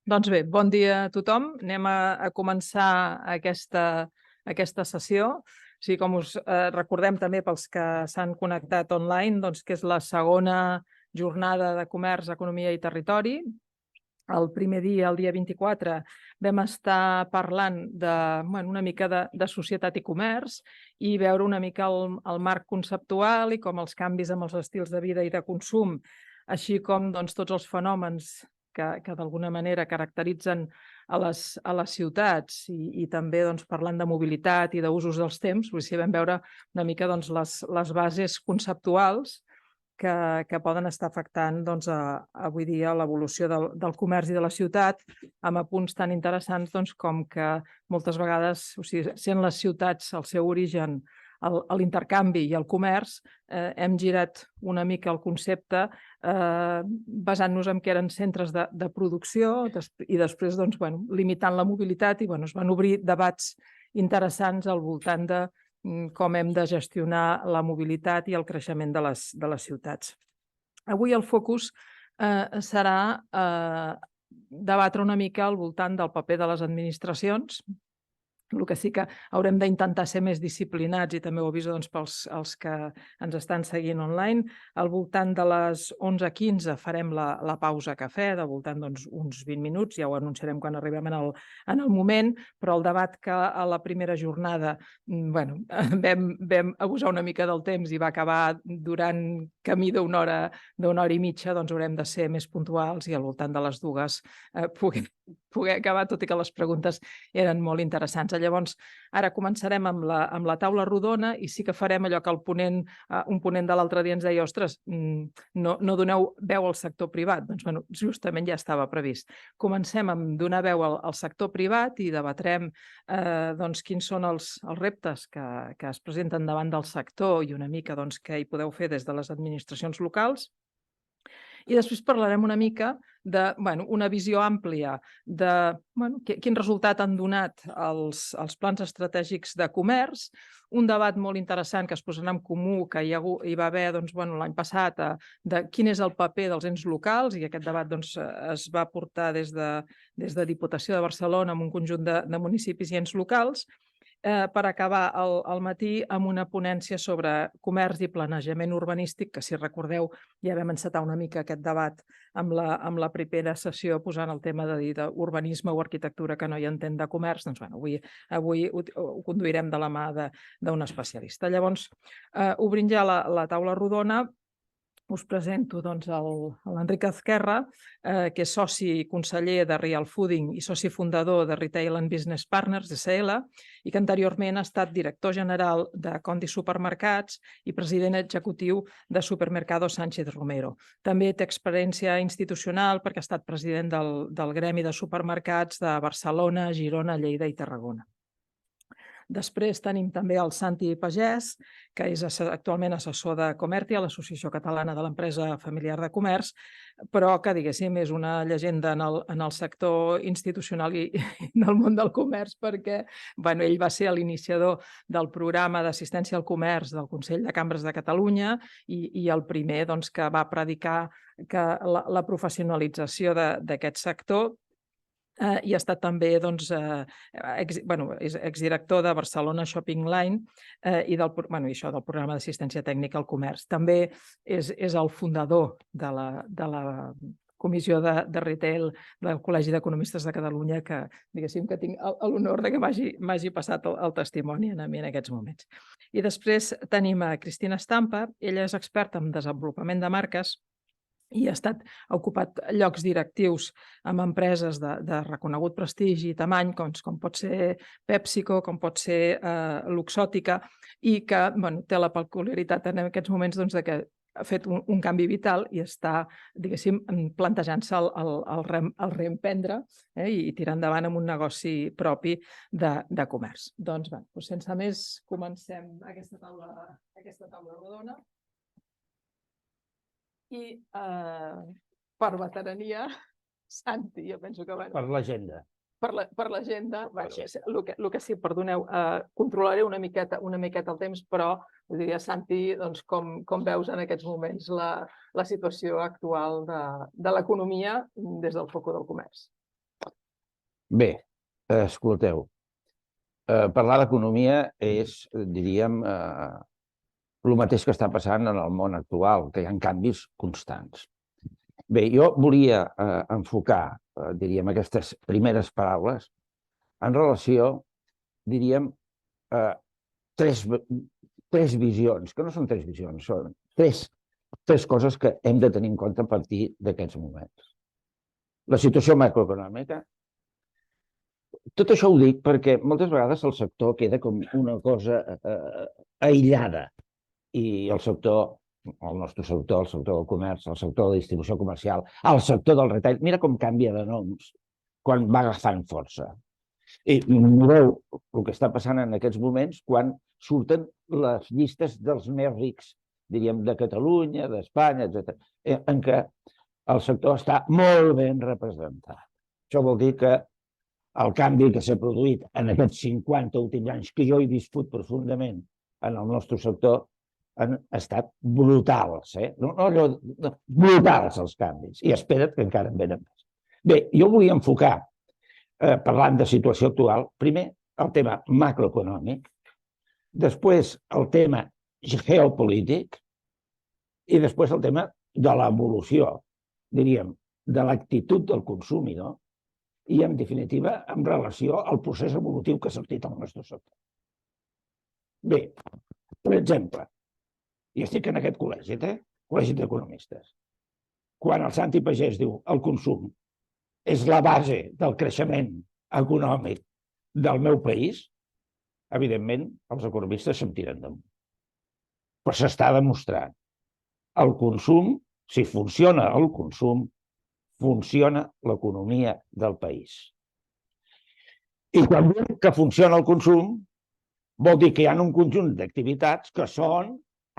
Doncs bé, bon dia a tothom. Anem a començar aquesta sessió. Com us recordem també pels que s'han connectat online, que és la segona jornada de comerç, economia i territori. El primer dia, el dia 24, vam estar parlant una mica de societat i comerç i veure una mica el marc conceptual i com els canvis amb els estils de vida i de consum, així com tots els fenòmens que d'alguna manera caracteritzen a les ciutats i també parlant de mobilitat i d'usos dels temps, vam veure una mica les bases conceptuals que poden estar afectant avui dia l'evolució del comerç i de la ciutat, amb apunts tan interessants com que moltes vegades, sent les ciutats el seu origen a l'intercanvi i al comerç, hem girat una mica el concepte basant-nos en que eren centres de producció i després limitant la mobilitat i es van obrir debats interessants al voltant de com hem de gestionar la mobilitat i el creixement de les ciutats. Avui el focus serà debatre una mica al voltant del paper de les administracions. El que sí que haurem d'intentar ser més disciplinats, i també ho aviso pels que ens estan seguint online. Al voltant de les 11:15 farem la pausa cafè, de voltant uns 20 minuts, ja ho anunciarem quan arribem en el moment, però el debat que a la primera jornada vam abusar una mica del temps i va acabar durant camí d'una hora i mitja, haurem de ser més puntuals i al voltant de les dues poder acabar, tot i que les preguntes eren molt interessants. Llavors, ara començarem amb la taula rodona i sí que farem allò que un ponent de l'altre dia ens deia: ostres, no doneu veu al sector privat. Doncs justament ja estava previst. Comencem amb donar veu al sector privat i debatrem quins són els reptes que es presenten davant del sector i una mica què hi podeu fer des de les administracions locals. I després parlarem una mica d'una visió àmplia de quin resultat han donat els plans estratègics de comerç, un debat molt interessant que es posarà en comú, que hi va haver l'any passat, de quin és el paper dels ens locals, i aquest debat es va portar des de Diputació de Barcelona amb un conjunt de municipis i ens locals, per acabar al matí amb una ponència sobre comerç i planejament urbanístic, que si recordeu ja vam encetar una mica aquest debat amb la primera sessió posant el tema de dir d'urbanisme o arquitectura que no hi entén de comerç. Avui ho conduirem de la mà d'un especialista. Llavors, obrint ja la taula rodona, us presento l'Enric Azquerra, que és soci i conseller de Real Fooding i soci fundador de Retail and Business Partners, SL, i que anteriorment ha estat director general de Condi Supermercats i president executiu de Supermercado Sánchez Romero. També té experiència institucional perquè ha estat president del Gremi de Supermercats de Barcelona, Girona, Lleida i Tarragona. Després tenim també el Santi Pagès, que és actualment assessor de Comertia, l'Associació Catalana de l'Empresa Familiar de Comerç, però que, diguéssim, és una llegenda en el sector institucional i del món del comerç, perquè ell va ser l'iniciador del programa d'assistència al comerç del Consell de Cambres de Catalunya i el primer que va predicar la professionalització d'aquest sector. I ha estat també exdirector de Barcelona Shopping Line i del programa d'assistència tècnica al comerç. També és el fundador de la Comissió de Retail del Col·legi d'Economistes de Catalunya, que diguéssim que tinc l'honor que m'hagi passat el testimoni a mi en aquests moments. I després tenim a Cristina Estampa. Ella és experta en desenvolupament de marques i ha ocupat llocs directius amb empreses de reconegut prestigi i tamany, com pot ser PepsiCo, com pot ser Luxòtica, i que té la peculiaritat en aquests moments que ha fet un canvi vital i està, diguéssim, plantejant-se el reemprendre i tirar endavant amb un negoci propi de comerç. Doncs, sense més, comencem aquesta taula rodona. I per veterania, Santi, jo penso que... Per l'agenda. Per l'agenda, el que sí, perdoneu, controlaré una miqueta el temps, però diria, Santi, com veus en aquests moments la situació actual de l'economia des del focus del comerç? Bé, escolteu, parlar d'economia és, diríem, el mateix que està passant en el món actual, que hi ha canvis constants. Bé, jo volia enfocar, diríem, aquestes primeres paraules en relació, diríem, a tres visions, que no són tres visions, són tres coses que hem de tenir en compte a partir d'aquests moments. La situació macroeconòmica. Tot això ho dic perquè moltes vegades el sector queda com una cosa aïllada i el sector, el nostre sector, el sector del comerç, el sector de la distribució comercial, el sector del retail, mira com canvia de noms quan va agafant força. I mireu el que està passant en aquests moments quan surten les llistes dels més rics, diríem, de Catalunya, d'Espanya, etc., en què el sector està molt ben representat. Això vol dir que el canvi que s'ha produït en aquests 50 últims anys que jo he viscut profundament en el nostre sector han estat brutals. Brutals els canvis. I espera't que encara en venen més. Bé, jo volia enfocar, parlant de situació actual, primer el tema macroeconòmic, després el tema geopolític i després el tema de l'evolució, diríem, de l'actitud del consumidor i, en definitiva, en relació al procés evolutiu que ha sortit al nostre sector. Bé, per exemple, i estic en aquest col·legi, col·legi d'economistes, quan el Santi Pagès diu el consum és la base del creixement econòmic del meu país, evidentment, els economistes se'n tiren damunt. Però s'està demostrant. El consum, si funciona el consum, funciona l'economia del país. I quan diu que funciona el consum, vol dir que hi ha un conjunt d'activitats que són,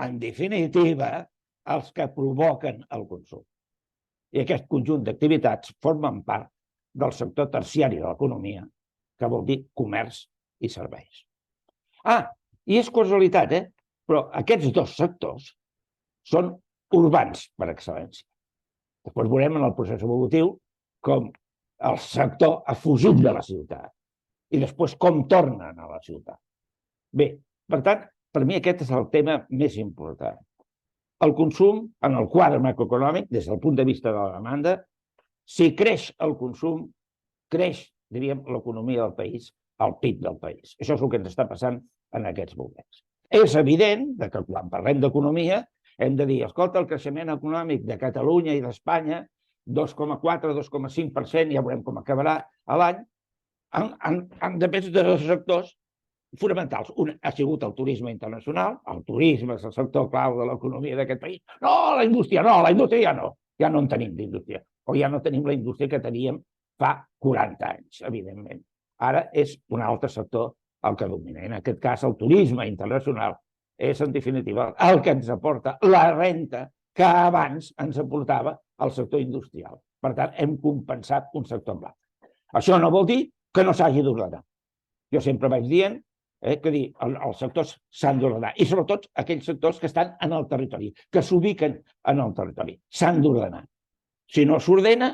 en definitiva, els que provoquen el consum. I aquest conjunt d'activitats formen part del sector terciari de l'economia, que vol dir comerç i serveis. I és casualitat, però aquests dos sectors són urbans per excel·lència. Després veurem en el procés evolutiu com el sector ha fugit de la ciutat i després com tornen a la ciutat. Bé, per tant, per mi aquest és el tema més important. El consum, en el quadre macroeconòmic, des del punt de vista de la demanda, si creix el consum, creix, diríem, l'economia del país, el PIB del país. Això és el que ens està passant en aquests moments. És evident que quan parlem d'economia hem de dir, escolta, el creixement econòmic de Catalunya i d'Espanya, 2,4, 2,5%, ja veurem com acabarà l'any, depèn de dos sectors fonamentals. Un ha sigut el turisme internacional, el turisme és el sector clau de l'economia d'aquest país. No, la indústria ja no. Ja no en tenim d'indústria. O ja no tenim la indústria que teníem fa 40 anys, evidentment. Ara és un altre sector el que domina. En aquest cas, el turisme internacional és, en definitiva, el que ens aporta la renta que abans ens aportava el sector industrial. Per tant, hem compensat un sector amb l'altre. Això no vol dir que no s'hagi d'ordenar. Jo sempre vaig dient que els sectors s'han d'ordenar, i sobretot aquells sectors que estan en el territori, que s'ubiquen en el territori. S'han d'ordenar. Si no s'ordena,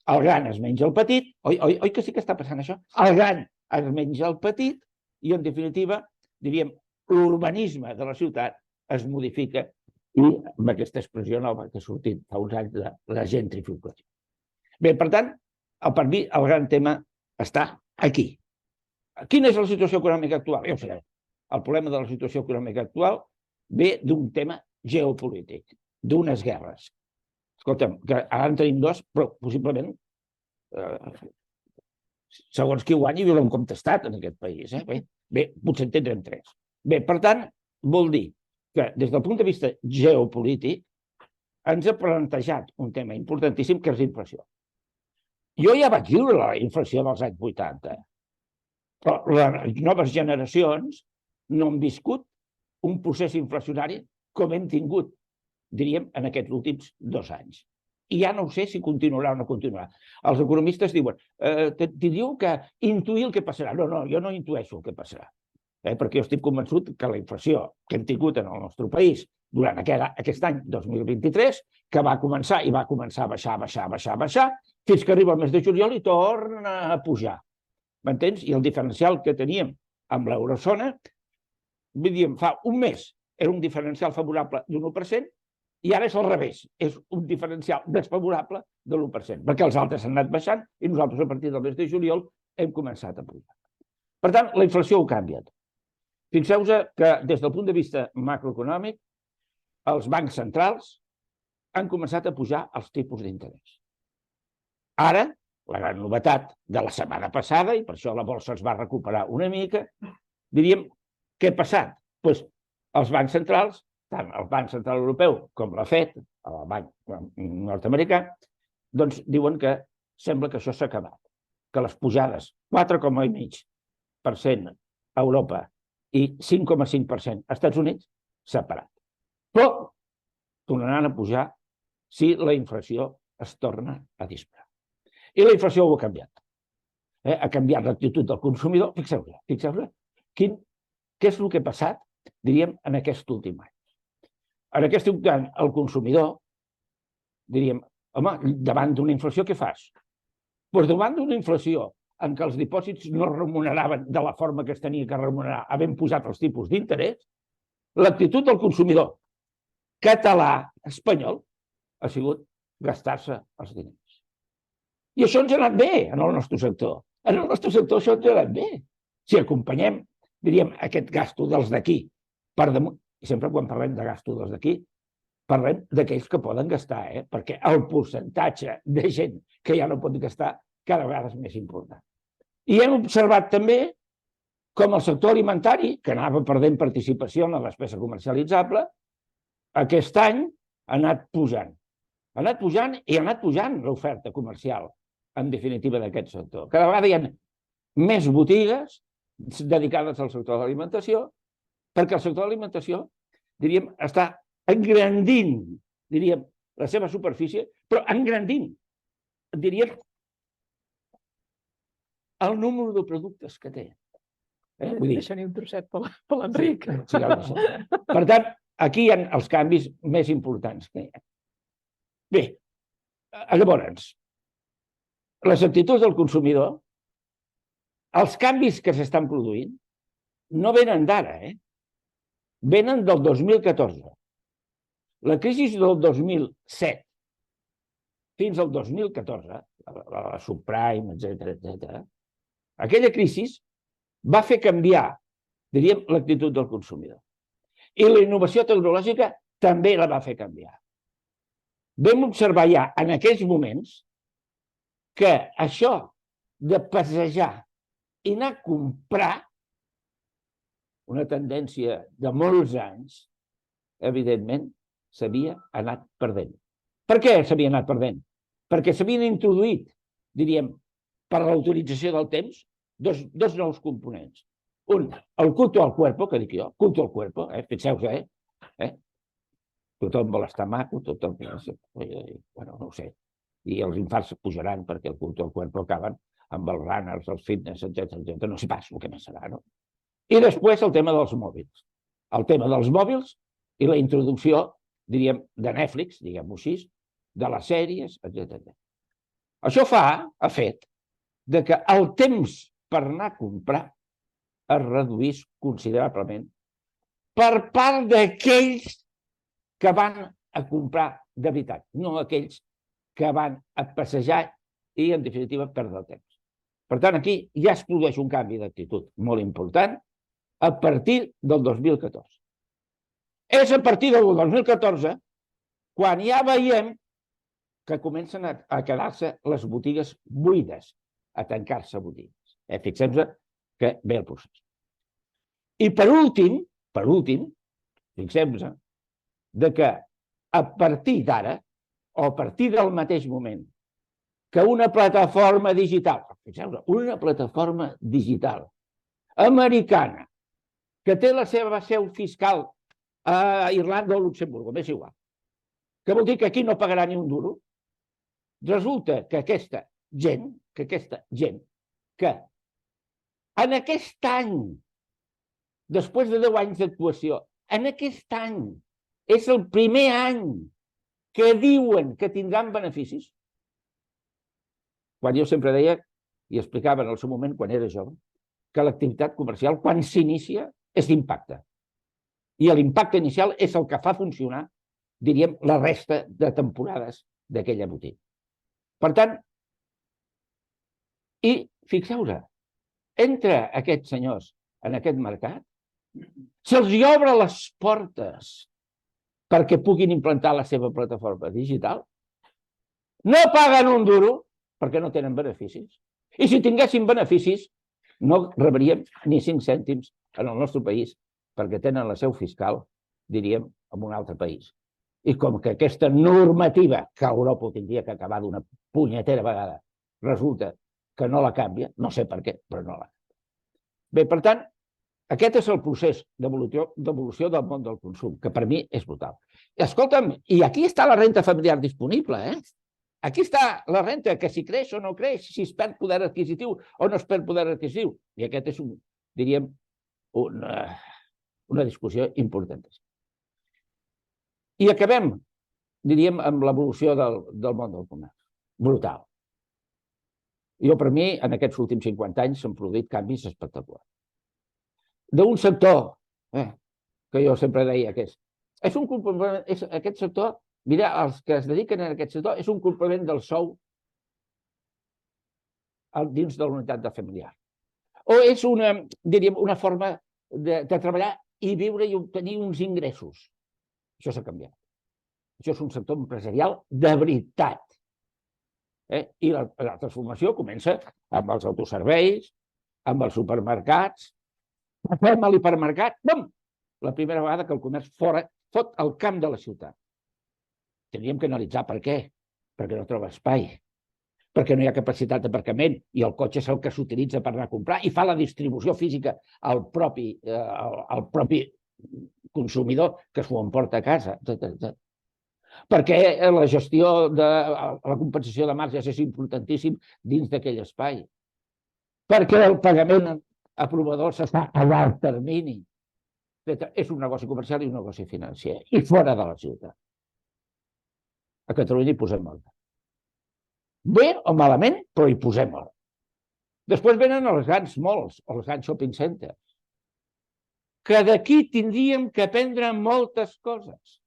el gran es menja el petit. Oi que sí que està passant això? El gran es menja el petit i, en definitiva, diríem, l'urbanisme de la ciutat es modifica i amb aquesta expressió nova que ha sortit fa uns anys de la gentrificació. Bé, per tant, per mi el gran tema està aquí. Quina és la situació econòmica actual? Ja ho sabeu. El problema de la situació econòmica actual ve d'un tema geopolític, d'unes guerres. Escolta'm, que ara en tenim dos, però possiblement segons qui guanyi viure un cop d'estat en aquest país. Bé, potser en tindrem tres. Bé, per tant, vol dir que des del punt de vista geopolític ens ha plantejat un tema importantíssim que és la inflació. Jo ja vaig viure la inflació dels anys 80, però les noves generacions no han viscut un procés inflacionari com hem tingut, diríem, en aquests últims 2 anys. I ja no sé si continuarà o no continuarà. Els economistes diuen, tindríeu que intuir el que passarà. No, jo no intueixo el que passarà. Perquè jo estic convençut que la inflació que hem tingut en el nostre país durant aquest any 2023, que va començar a baixar, fins que arriba el mes de juliol i torna a pujar. m'entens? I el diferencial que teníem amb l'eurozona, vull dir, fa un mes era un diferencial favorable d'un 1%, i ara és al revés, és un diferencial desfavorable de l'1%, perquè els altres han anat baixant i nosaltres a partir del mes de juliol hem començat a pujar. Per tant, la inflació ho canvia. Fixeu-vos que des del punt de vista macroeconòmic, els bancs centrals han començat a pujar els tipus d'interès. Ara, la gran novetat de la setmana passada, i per això la borsa es va recuperar una mica, diríem, què ha passat? Doncs els bancs centrals, tant el Banc Central Europeu com la FED, el banc nord-americà, doncs diuen que sembla que això s'ha acabat, que les pujades 4,5% a Europa i 5,5% als Estats Units s'ha parat. Però tornaran a pujar si la inflació es torna a disparar. I la inflació ho ha canviat. Ha canviat l'actitud del consumidor. Fixeu-vos què és el que ha passat, diríem, en aquest últim any. En aquest últim any, el consumidor, diríem, home, davant d'una inflació, què fas? Doncs davant d'una inflació en què els dipòsits no es remuneraven de la forma que es tenia que remunerar, havent posat els tipus d'interès, l'actitud del consumidor català, espanyol, ha sigut gastar-se els diners. I això ens ha anat bé en el nostre sector. En el nostre sector això ens ha anat bé. Si acompanyem, diríem, aquest gasto dels d'aquí per damunt, i sempre quan parlem de gasto dels d'aquí, parlem d'aquells que poden gastar, perquè el percentatge de gent que ja no pot gastar cada vegada és més important. I hem observat també com el sector alimentari, que anava perdent participació en la despesa comercialitzable, aquest any ha anat pujant. Ha anat pujant i ha anat pujant l'oferta comercial, en definitiva, d'aquest sector. Cada vegada hi ha més botigues dedicades al sector de l'alimentació, perquè el sector de l'alimentació, diríem, està engrandint, diríem, la seva superfície, però engrandint, diríem, el número de productes que té. Vull dir, Deixa-n'hi un trosset per l'Enric. Per tant, aquí hi ha els canvis més importants que hi ha. Bé, llavors, les actituds del consumidor, els canvis que s'estan produint, no venen d'ara, venen del 2014. La crisi del 2007 fins al 2014, la subprime, etc., aquella crisi va fer canviar, diríem, l'actitud del consumidor. I la innovació tecnològica també la va fer canviar. Vam observar ja en aquells moments que això de passejar i anar a comprar, una tendència de molts anys, evidentment, s'havia anat perdent. Per què s'havia anat perdent? Perquè s'havien introduït, diríem, per l'autorització del temps, dos nous components. Un, el culto al cuerpo, que dic jo, culto al cuerpo, fixeu-vos, tothom vol estar maco, tothom... Bueno, no ho sé. I els infarts pujaran perquè el culto al cuerpo acaben amb els runners, els fitness, etc. No sé pas el que passarà, no? I després el tema dels mòbils. El tema dels mòbils i la introducció, diríem, de Netflix, diguem-ho així, de les sèries, etc. Això ha fet que el temps per anar a comprar es reduís considerablement per part d'aquells que van a comprar de veritat, no aquells que van a passejar i, en definitiva, perdre el temps. Per tant, aquí ja es produeix un canvi d'actitud molt important a partir del 2014. És a partir del 2014 quan ja veiem que comencen a quedar-se les botigues buides, a tancar-se botigues. Fixem-nos que ve el procés. I per últim, fixem-nos que a partir d'ara, o a partir del mateix moment, que una plataforma digital, fixeu-vos, una plataforma digital americana, que té la seva seu fiscal a Irlanda o Luxemburgo, m'és igual, que vol dir que aquí no pagarà ni un duro, resulta que aquesta gent, que en aquest any, després de 10 anys d'actuació, en aquest any, és el primer any que diuen que tindran beneficis, quan jo sempre deia i explicava en el seu moment, quan era jove, que l'activitat comercial, quan s'inicia, és d'impacte. I l'impacte inicial és el que fa funcionar, diríem, la resta de temporades d'aquella botiga. Per tant, i fixeu-vos, entre aquests senyors en aquest mercat, se'ls obre les portes perquè puguin implantar la seva plataforma digital, no paguen un duro perquè no tenen beneficis. I si tinguessin beneficis, no rebríem ni 5 cèntims en el nostre país perquè tenen la seu fiscal, diríem, en un altre país. I com que aquesta normativa que Europa tindria que acabar d'una punyetera vegada, resulta que no la canvia, no sé per què, però no la canvia. Bé, per tant, aquest és el procés d'evolució del món del consum, que per mi és brutal. Escolta'm, i aquí està la renta familiar disponible, eh? Aquí està la renta, que si creix o no creix, si es perd poder adquisitiu o no es perd poder adquisitiu. I aquest és, diríem, una discussió important. I acabem, diríem, amb l'evolució del món del comerç. Brutal. Jo, per mi, en aquests últims 50 anys s'han produït canvis espectaculars. D'un sector, que jo sempre deia que és un complement, aquest sector, mira, els que es dediquen a aquest sector, és un complement del sou dins de la unitat familiar. O és diríem, una forma de treballar i viure i obtenir uns ingressos. Això s'ha canviat. Això és un sector empresarial de veritat. I la transformació comença amb els autoserveis, amb els supermercats. Fem a l'hipermercat, bum! La primera vegada que el comerç fot el camp de la ciutat. Tindríem que analitzar per què. Perquè no troba espai. Perquè no hi ha capacitat d'aparcament i el cotxe és el que s'utilitza per anar a comprar i fa la distribució física al propi consumidor que s'ho emporta a casa, etc. Perquè la gestió de la compensació de marges és importantíssim dins d'aquell espai. Perquè el pagament a proveïdors està a llarg termini. És un negoci comercial i un negoci financer. I fora de la ciutat. A Catalunya hi posem ordre. Bé o malament, però hi posem ordre. Després venen els grans malls, els grans shopping centers, que d'aquí tindríem que aprendre moltes coses.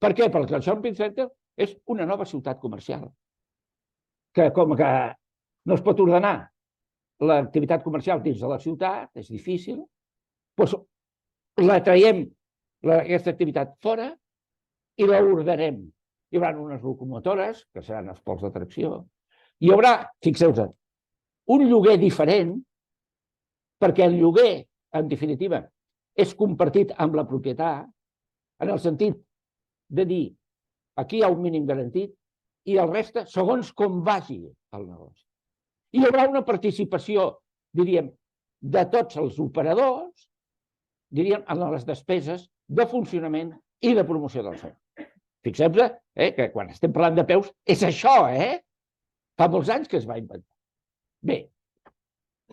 Per què? Perquè el shopping center és una nova ciutat comercial. Que com que no es pot ordenar l'activitat comercial dins de la ciutat, és difícil, doncs la traiem, aquesta activitat, fora i l'ordenem. Hi haurà unes locomotores, que seran els pols d'atracció. Hi haurà, fixeu-vos, un lloguer diferent, perquè el lloguer, en definitiva, és compartit amb la propietat, en el sentit de dir, aquí hi ha un mínim garantit i el reste, segons com vagi el negoci. Hi haurà una participació, diríem, de tots els operadors, diríem, en les despeses de funcionament i de promoció del seu. Fixeu-vos que quan estem parlant de peus és això, Fa molts anys que es va inventar. Bé,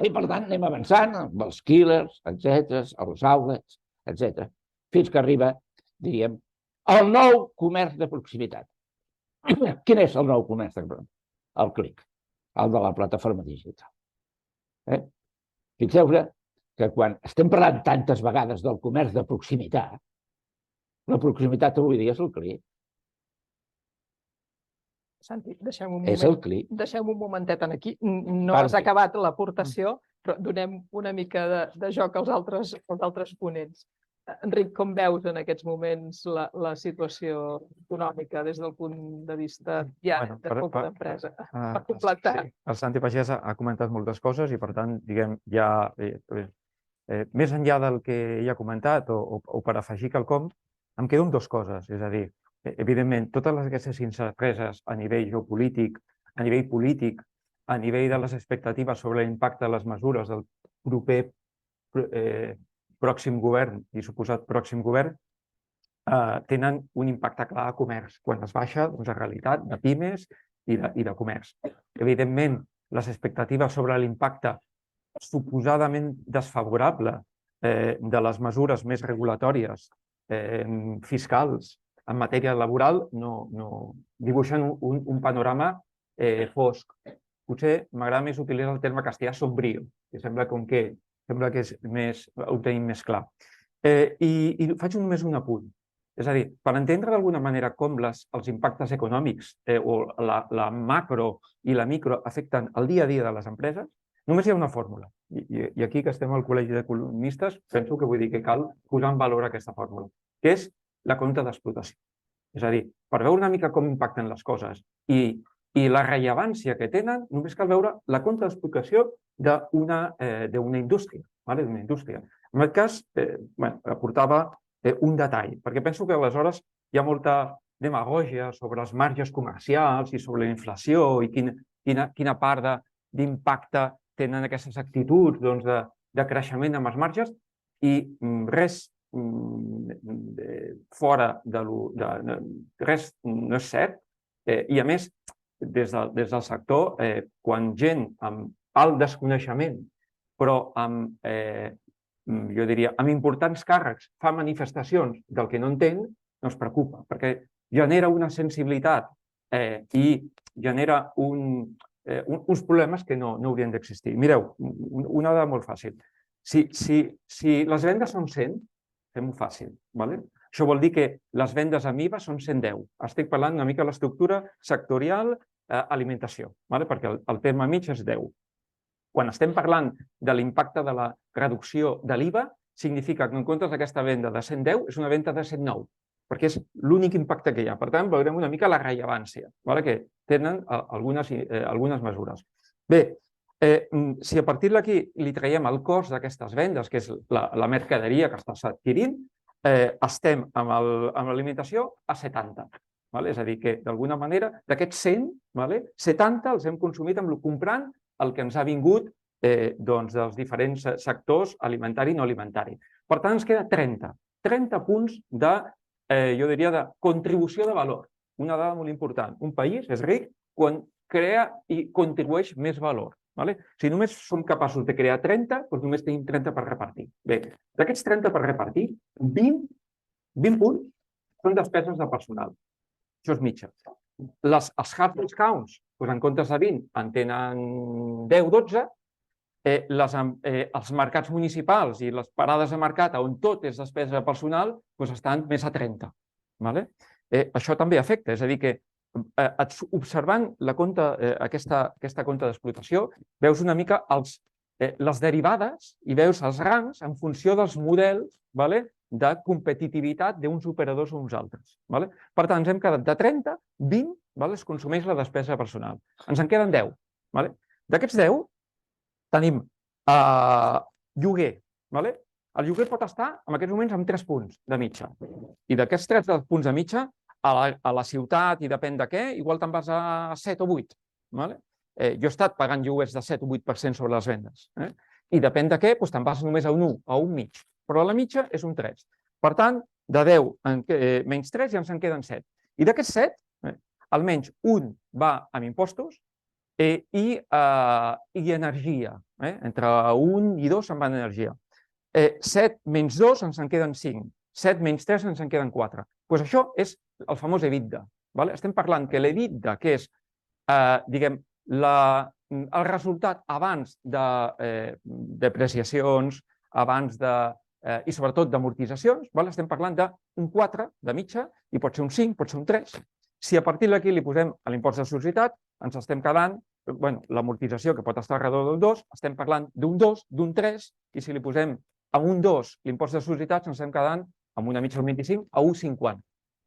i per tant anem avançant amb els killers, etc., els outlets, etc., fins que arriba, diríem, el nou comerç de proximitat. Quin és el nou comerç de proximitat? El clic, el de la plataforma digital. Fixeu-vos que quan estem parlant tantes vegades del comerç de proximitat, la proximitat avui dia és el clic. Santi, És el clic. Deixem un momentet aquí. No has acabat l'aportació, però donem una mica de joc als altres ponents. Enric, com veus en aquests moments la situació econòmica des del punt de vista ja de tota l'empresa? Per completar. El Santi Pagès ha comentat moltes coses i, per tant, diguem, ja més enllà del que ell ha comentat o per afegir quelcom, em quedo amb dues coses. És a dir, evidentment, totes aquestes incerteses a nivell geopolític, a nivell polític, a nivell de les expectatives sobre l'impacte de les mesures del proper pròxim govern i suposat pròxim govern, tenen un impacte clar a comerç. Quan es baixa, doncs, la realitat de pimes i de comerç. Evidentment, les expectatives sobre l'impacte suposadament desfavorable de les mesures més regulatòries fiscals en matèria laboral no dibuixen un panorama fosc. potser m'agrada més utilitzar el terme castellà sombrío, que sembla que és ho tenim més clar. I faig només un apunt. És a dir, per entendre d'alguna manera com els impactes econòmics o la macro i la micro afecten el dia a dia de les empreses, només hi ha una fórmula. I aquí que estem al Col·legi d'Economistes, penso que vull dir que cal posar en valor aquesta fórmula, que és la compta d'explotació. És a dir, per veure una mica com impacten les coses i la rellevància que tenen, només cal veure la compta d'explotació d'una indústria. En aquest cas, aportava un detall, perquè penso que aleshores hi ha molta demagògia sobre els marges comercials i sobre la inflació i quina part d'impacte tenen aquestes actituds de creixement amb els marges i res fora res no és cert i a més des del sector quan gent amb alt desconeixement però amb jo diria, amb importants càrrecs fa manifestacions del que no entén, no es preocupa, perquè genera una sensibilitat i genera uns problemes que no haurien d'existir. Mireu, una dada molt fàcil. Si les vendes són 100, fem-ho fàcil. Això vol dir que les vendes amb IVA són 110. Estic parlant una mica de l'estructura sectorial alimentació, perquè el terme mig és 10. Quan estem parlant de l'impacte de la reducció de l'IVA, significa que en comptes d'aquesta venda de 110 és una venda de 109, perquè és l'únic impacte que hi ha. Per tant, veurem una mica la rellevància que tenen algunes mesures. Bé, si a partir d'aquí li traiem el cost d'aquestes vendes, que és la mercaderia que estàs adquirint, estem amb l'alimentació a 70. És a dir, que d'alguna manera d'aquests 100, 70 els hem consumit comprant el que ens ha vingut dels diferents sectors alimentari i no alimentari. Per tant, ens queda 30 punts jo diria, de contribució de valor. Una dada molt important. Un país és ric quan crea i contribueix més valor. Si només som capaços de crear 30, doncs només tenim 30 per repartir. Bé, d'aquests 30 per repartir, 20 punts són despeses de personal. Això és mitja. Els hard discounts, en comptes de 20, en tenen 10-12. Els mercats municipals i les parades de mercat on tot és despesa personal estan més a 30. Això també afecta, és a dir que observant aquesta compta d'explotació veus una mica les derivades i veus els rangs en funció dels models de competitivitat d'uns operadors o uns altres. Per tant, ens hem quedat de 30, 20 es consumeix la despesa personal. Ens en queden 10. D'aquests 10 tenim lloguer. El lloguer pot estar en aquests moments amb 3 punts de mitja. I d'aquests 3 punts de mitja, a la ciutat i depèn de què, igual te'n vas a 7 o 8. Jo he estat pagant lloguers de 7 o 8% sobre les vendes. I depèn de què, te'n vas només a un 1, a un mig. Però la mitja és un 3. Per tant, de 10 menys 3 ja ens en queden 7. I d'aquests 7, almenys un va amb impostos i energia. Entre 1 i 2 se'n va en energia. 7 menys 2 ens en queden 5. 7 menys 3 ens en queden 4. Doncs això és el famós EBITDA. Estem parlant que l'EBITDA, que és, diguem, el resultat abans de depreciacions, abans i sobretot d'amortitzacions, estem parlant d'un 4 de mitja i pot ser un 5, pot ser un 3. Si a partir d'aquí li posem l'impost de societat, ens estem quedant, l'amortització que pot estar alrededor del 2, estem parlant d'un 2, d'un 3, i si li posem a un 2 l'impost de societats, ens estem quedant amb una mitja del 25 a 1,50.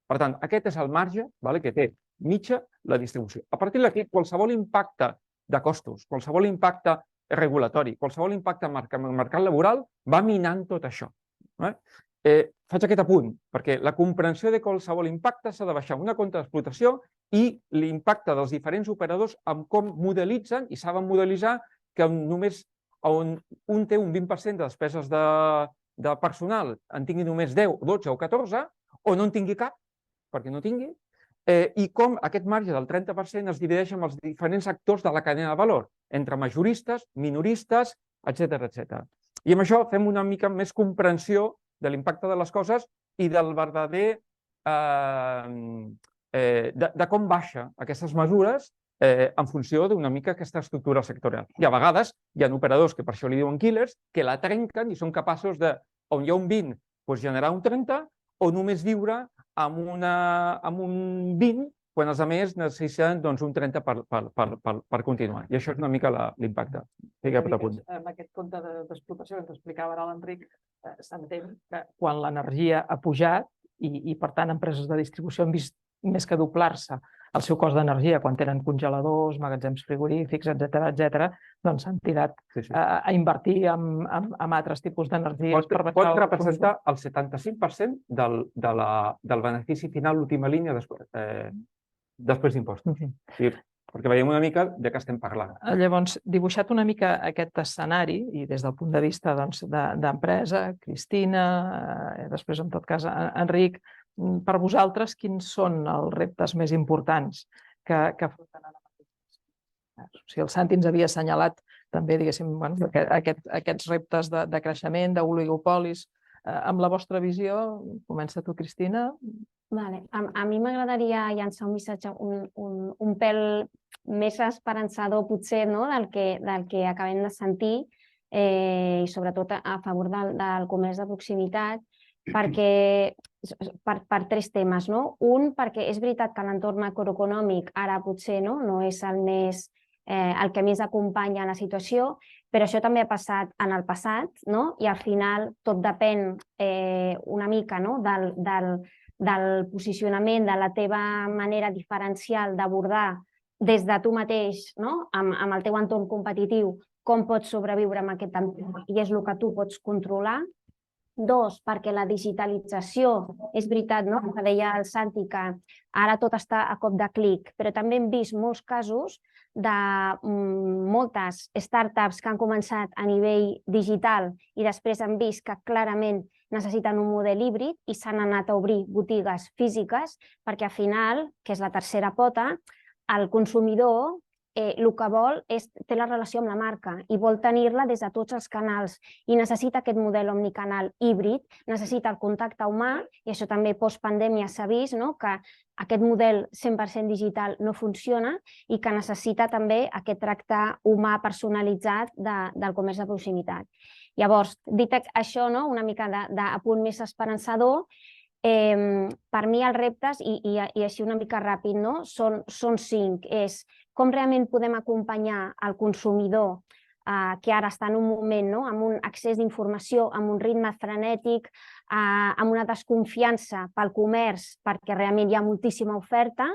Per tant, aquest és el marge que té mitja la distribució. A partir d'aquí, qualsevol impacte de costos, qualsevol impacte regulatori, qualsevol impacte en el mercat laboral va minant tot això. Faig aquest apunt, perquè la comprensió de qualsevol impacte s'ha de baixar una compta d'explotació i l'impacte dels diferents operadors amb com modelitzen, i saben modelitzar que només on un té un 20% de despeses de personal en tingui només 10, 12 o 14, o no en tingui cap, perquè no tingui, i com aquest marge del 30% es divideix amb els diferents actors de la cadena de valor, entre majoristes, minoristes, etc. I amb això fem una mica més comprensió de l'impacte de les coses i del verdader de com baixa aquestes mesures en funció d'una mica aquesta estructura sectorial. I a vegades hi ha operadors que per això li diuen killers, que la trenquen i són capaços de, on hi ha un 20, generar un 30, o només viure amb un 20, quan els altres necessiten un 30 per continuar. I això és una mica l'impacte. Amb aquest compte d'explotació que ens explicava ara l'Enric, s'entén que quan l'energia ha pujat i, per tant, empreses de distribució han vist més que doblar-se el seu cost d'energia quan tenen congeladors, magatzems frigorífics, etc., doncs s'han tirat a invertir en altres tipus d'energies. Pot representar el 75% del benefici final, l'última línia, després d'impostos. Perquè veiem una mica de què estem parlant. Llavors, dibuixat una mica aquest escenari, i des del punt de vista d'empresa, Cristina, després, en tot cas, Enric, per vosaltres, quins són els reptes més importants que afronten ara mateix? O sigui, el Santi ens havia assenyalat també, diguéssim, aquests reptes de creixement, d'oligopolis. Amb la vostra visió, comença tu, Cristina. A mi m'agradaria llançar un missatge un pèl més esperançador, potser, del que acabem de sentir, i sobretot a favor del comerç de proximitat, per tres temes. Un, perquè és veritat que l'entorn macroeconòmic ara potser no és el que més acompanya la situació, però això també ha passat en el passat, i al final tot depèn una mica del posicionament, de la teva manera diferencial d'abordar des de tu mateix, amb el teu entorn competitiu, com pots sobreviure amb aquest entorn, i és el que tu pots controlar. Dos, perquè la digitalització, és veritat, que deia el Santi, que ara tot està a cop de clic, però també hem vist molts casos de moltes startups que han començat a nivell digital i després han vist que clarament necessiten un model híbrid i s'han anat a obrir botigues físiques perquè al final, que és la tercera pota, el consumidor el que vol és té la relació amb la marca i vol tenir-la des de tots els canals i necessita aquest model omnicanal híbrid, necessita el contacte humà, i això també postpandèmia s'ha vist, que aquest model 100% digital no funciona i que necessita també aquest tracte humà personalitzat del comerç de proximitat. Llavors, dit això, una mica d'apunt més esperançador, per mi els reptes, i així una mica ràpid, són 5. És com realment podem acompanyar el consumidor que ara està en un moment amb un accés d'informació, amb un ritme frenètic, amb una desconfiança pel comerç, perquè realment hi ha moltíssima oferta,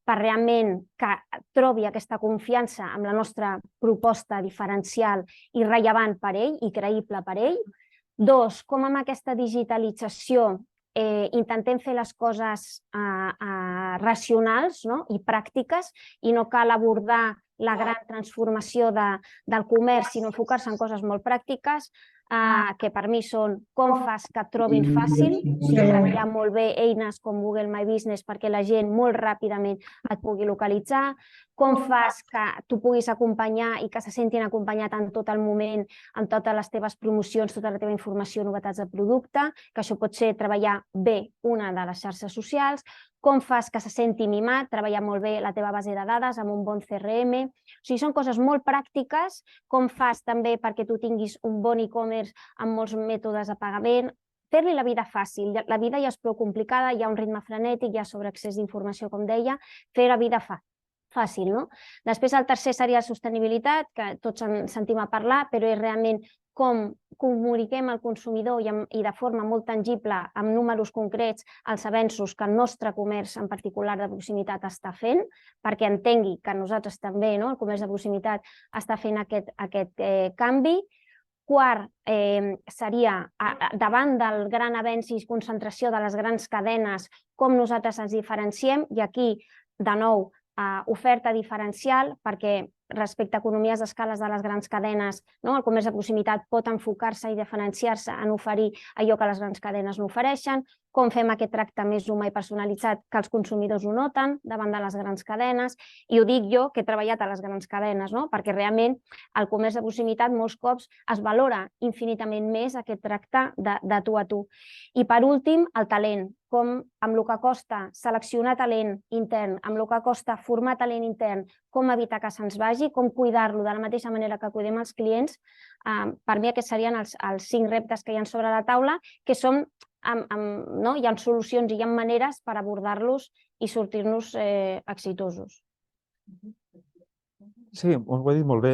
per realment que trobi aquesta confiança amb la nostra proposta diferencial i rellevant per ell i creïble per ell. Dos, com amb aquesta digitalització intentem fer les coses racionals i pràctiques i no cal abordar la gran transformació del comerç, sinó enfocar-se en coses molt pràctiques, que per mi són com fas que et trobin fàcil, treballar molt bé eines com Google My Business perquè la gent molt ràpidament et pugui localitzar, com fas que tu puguis acompanyar i que se sentin acompanyat en tot el moment, amb totes les teves promocions, tota la teva informació, novetats de producte, que això pot ser treballar bé una de les xarxes socials, com fas que se senti mimat, treballar molt bé la teva base de dades amb un bon CRM. O sigui, són coses molt pràctiques, com fas també perquè tu tinguis un bon e-commerce amb molts mètodes de pagament, fer-li la vida fàcil. La vida ja és prou complicada, hi ha un ritme frenètic, hi ha sobreaccés d'informació, com deia, fer la vida fàcil. Després el tercer seria la sostenibilitat, que tots en sentim a parlar, però és realment com comuniquem al consumidor i de forma molt tangible, amb números concrets, els avenços que el nostre comerç, en particular de proximitat, està fent, perquè entengui que nosaltres també, el comerç de proximitat, està fent aquest canvi. Quart, seria, davant del gran avenç i concentració de les grans cadenes, com nosaltres ens diferenciem, i aquí, de nou, oferta diferencial, perquè respecte a economies d'escales de les grans cadenes, el comerç de proximitat pot enfocar-se i diferenciar-se en oferir allò que les grans cadenes no ofereixen, com fem aquest tracte més humà i personalitzat que els consumidors ho noten davant de les grans cadenes. I ho dic jo, que he treballat a les grans cadenes, perquè realment el comerç de proximitat molts cops es valora infinitament més aquest tracte de tu a tu. I per últim, el talent, com amb el que costa seleccionar talent intern, amb el que costa formar talent intern, com evitar que se'ns vagi, com cuidar-lo de la mateixa manera que cuidem els clients. Per mi aquests serien els 5 reptes que hi ha sobre la taula, que són, hi ha solucions i hi ha maneres per abordar-los i sortir-nos exitosos. Sí, ho ha dit molt bé.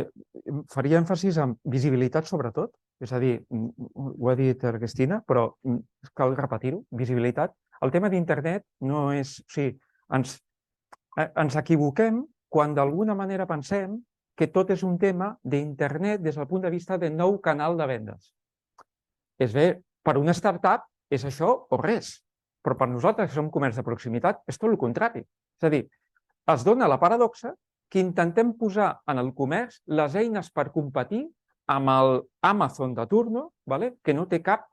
Faria èmfasis en visibilitat sobretot, és a dir, ho ha dit Cristina, però cal repetir-ho, visibilitat. El tema d'internet no és... O sigui, ens equivoquem quan d'alguna manera pensem que tot és un tema d'internet des del punt de vista de nou canal de vendes. És bé, per una startup és això o res, però per nosaltres que som comerç de proximitat és tot el contrari. És a dir, es dona la paradoxa que intentem posar en el comerç les eines per competir amb el Amazon de turno, que no té cap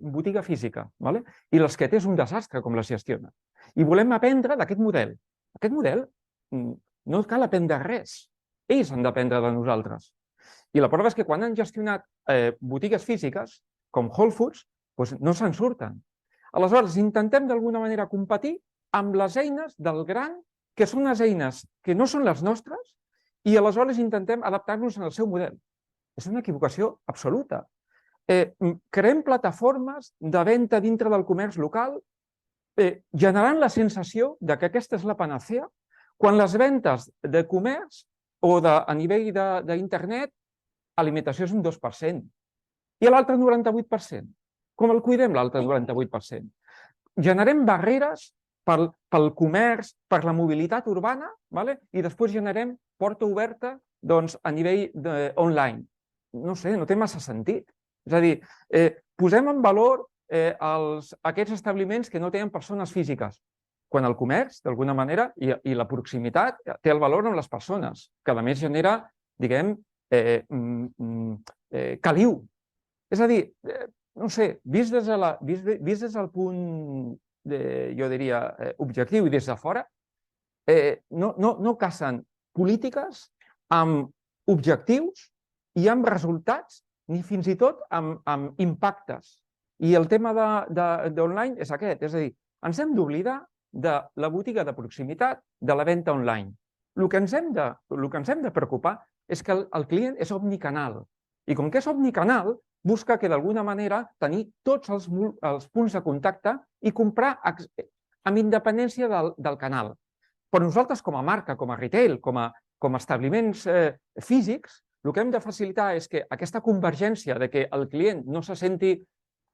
botiga física, i les que té és un desastre com les gestiona. I volem aprendre d'aquest model. Aquest model no cal aprendre res. Ells han d'aprendre de nosaltres. I la prova és que quan han gestionat botigues físiques, com Whole Foods, no se'n surten. Aleshores, intentem d'alguna manera competir amb les eines del gran, que són les eines que no són les nostres, i aleshores intentem adaptar-nos al seu model. És una equivocació absoluta. Creem plataformes de venda dintre del comerç local, generant la sensació que aquesta és la panacea, quan les vendes de comerç o a nivell d'internet, alimentació és un 2%. I l'altre 98%. Com el cuidem, l'altre 98%? Generem barreres pel comerç, per la mobilitat urbana, i després generem porta oberta a nivell online. No sé, no té massa sentit. És a dir, posem en valor aquests establiments que no tenen persones físiques, quan el comerç, d'alguna manera, i la proximitat té el valor en les persones, que a més genera, diguem, caliu. És a dir, no sé, vist des del punt, jo diria, objectiu i des de fora, no casen polítiques amb objectius i amb resultats, ni fins i tot amb impactes. I el tema d'online és aquest, és a dir, ens hem d'oblidar de la botiga de proximitat, de la venda online. El que ens hem de preocupar és que el client és omnicanal. I com que és omnicanal, busca que d'alguna manera tenir tots els punts de contacte i comprar amb independència del canal. Però nosaltres com a marca, com a retail, com a establiments físics, el que hem de facilitar és que aquesta convergència de que el client no se senti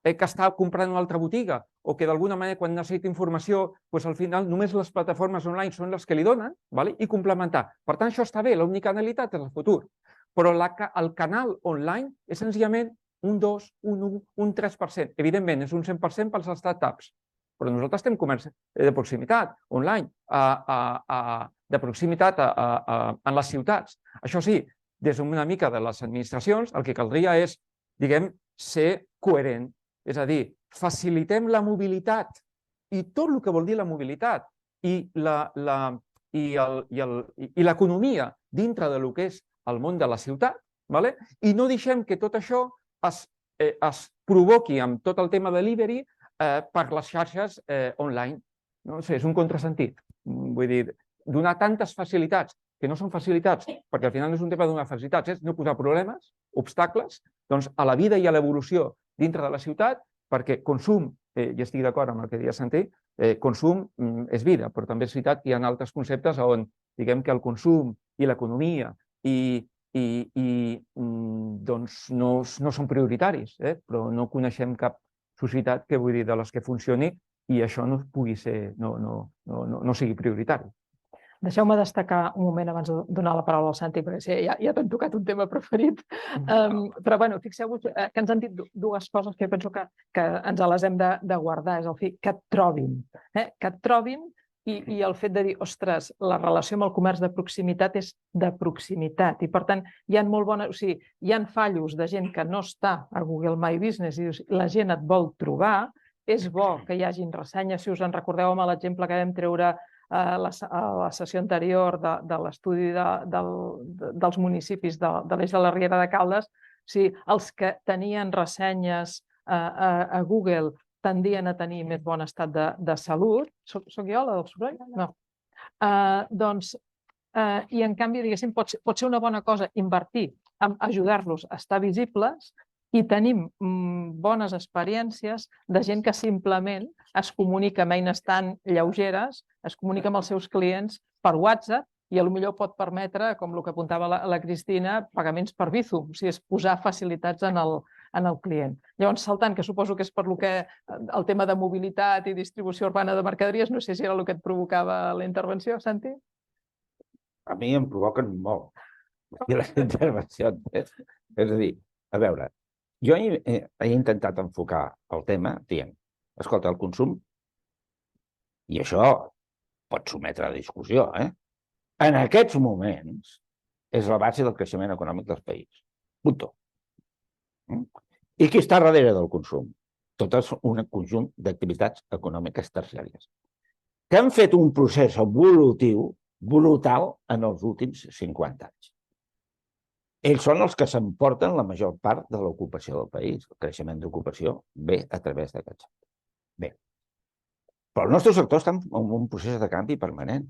que està comprant una altra botiga o que d'alguna manera quan necessita informació al final només les plataformes online són les que li donen i complementar. Per tant, això està bé, l'omnicanalitat és el futur. Però el canal online és senzillament un 2, un 1, un 3%. Evidentment, és un 100% pels startups. Però nosaltres tenim comerç de proximitat, online, de proximitat en les ciutats. Això sí, des d'una mica de les administracions, el que caldria és, diguem, ser coherent. És a dir, facilitem la mobilitat i tot el que vol dir la mobilitat i l'economia dintre del que és el món de la ciutat i no deixem que tot això es provoqui amb tot el tema de delivery per les xarxes online. No sé, és un contrasentit. Vull dir, donar tantes facilitats que no són facilitats, perquè al final no és un tema de donar facilitats, és no posar problemes, obstacles, a la vida i a l'evolució dintre de la ciutat, perquè consum, i estic d'acord amb el que deia Santi, consum és vida, però també és veritat que hi ha altres conceptes on diguem que el consum i l'economia no són prioritaris, però no coneixem cap societat que vull dir de les que funcioni i això no pugui ser, no sigui prioritari. Deixeu-me destacar un moment abans de donar la paraula al Santi, perquè ja t'han tocat un tema preferit. Però, bueno, fixeu-vos que ens han dit dues coses que jo penso que ens les hem de guardar. És el fi, que et trobin. Que et trobin I el fet de dir, ostres, la relació amb el comerç de proximitat és de proximitat i, per tant, hi ha hi ha fallos de gent que no està a Google My Business i la gent et vol trobar, és bo que hi hagin ressenyes. Si us en recordeu amb l'exemple que vam treure a la sessió anterior de l'estudi dels municipis de l'eix de la Riera de Caldes, els que tenien ressenyes a Google tendien a tenir més bon estat de salut. Soc jo, la del soroll? No. I en canvi, diguéssim, pot ser una bona cosa invertir en ajudar-los a estar visibles i tenim bones experiències de gent que simplement es comunica amb eines tan lleugeres, es comunica amb els seus clients per WhatsApp i potser pot permetre, com el que apuntava la Cristina, pagaments per Bizum, o sigui, és posar facilitats en el client. Llavors, saltant, que suposo que és per el tema de mobilitat i distribució urbana de mercaderies, no sé si era el que et provocava la intervenció, Santi? A mi em provoquen molt les intervencions. És a dir, a veure, jo he intentat enfocar el tema dient, escolta, el consum, i això pot sotmetre a discussió, en aquests moments és la base del creixement econòmic del país. Punto. I qui està darrere del consum? Tot és un conjunt d'activitats econòmiques terciàries que han fet un procés evolutiu brutal en els últims 50 anys. Ells són els que s'emporten la major part de l'ocupació del país. El creixement d'ocupació ve a través d'aquest sector. Bé, però el nostre sector està en un procés de canvi permanent.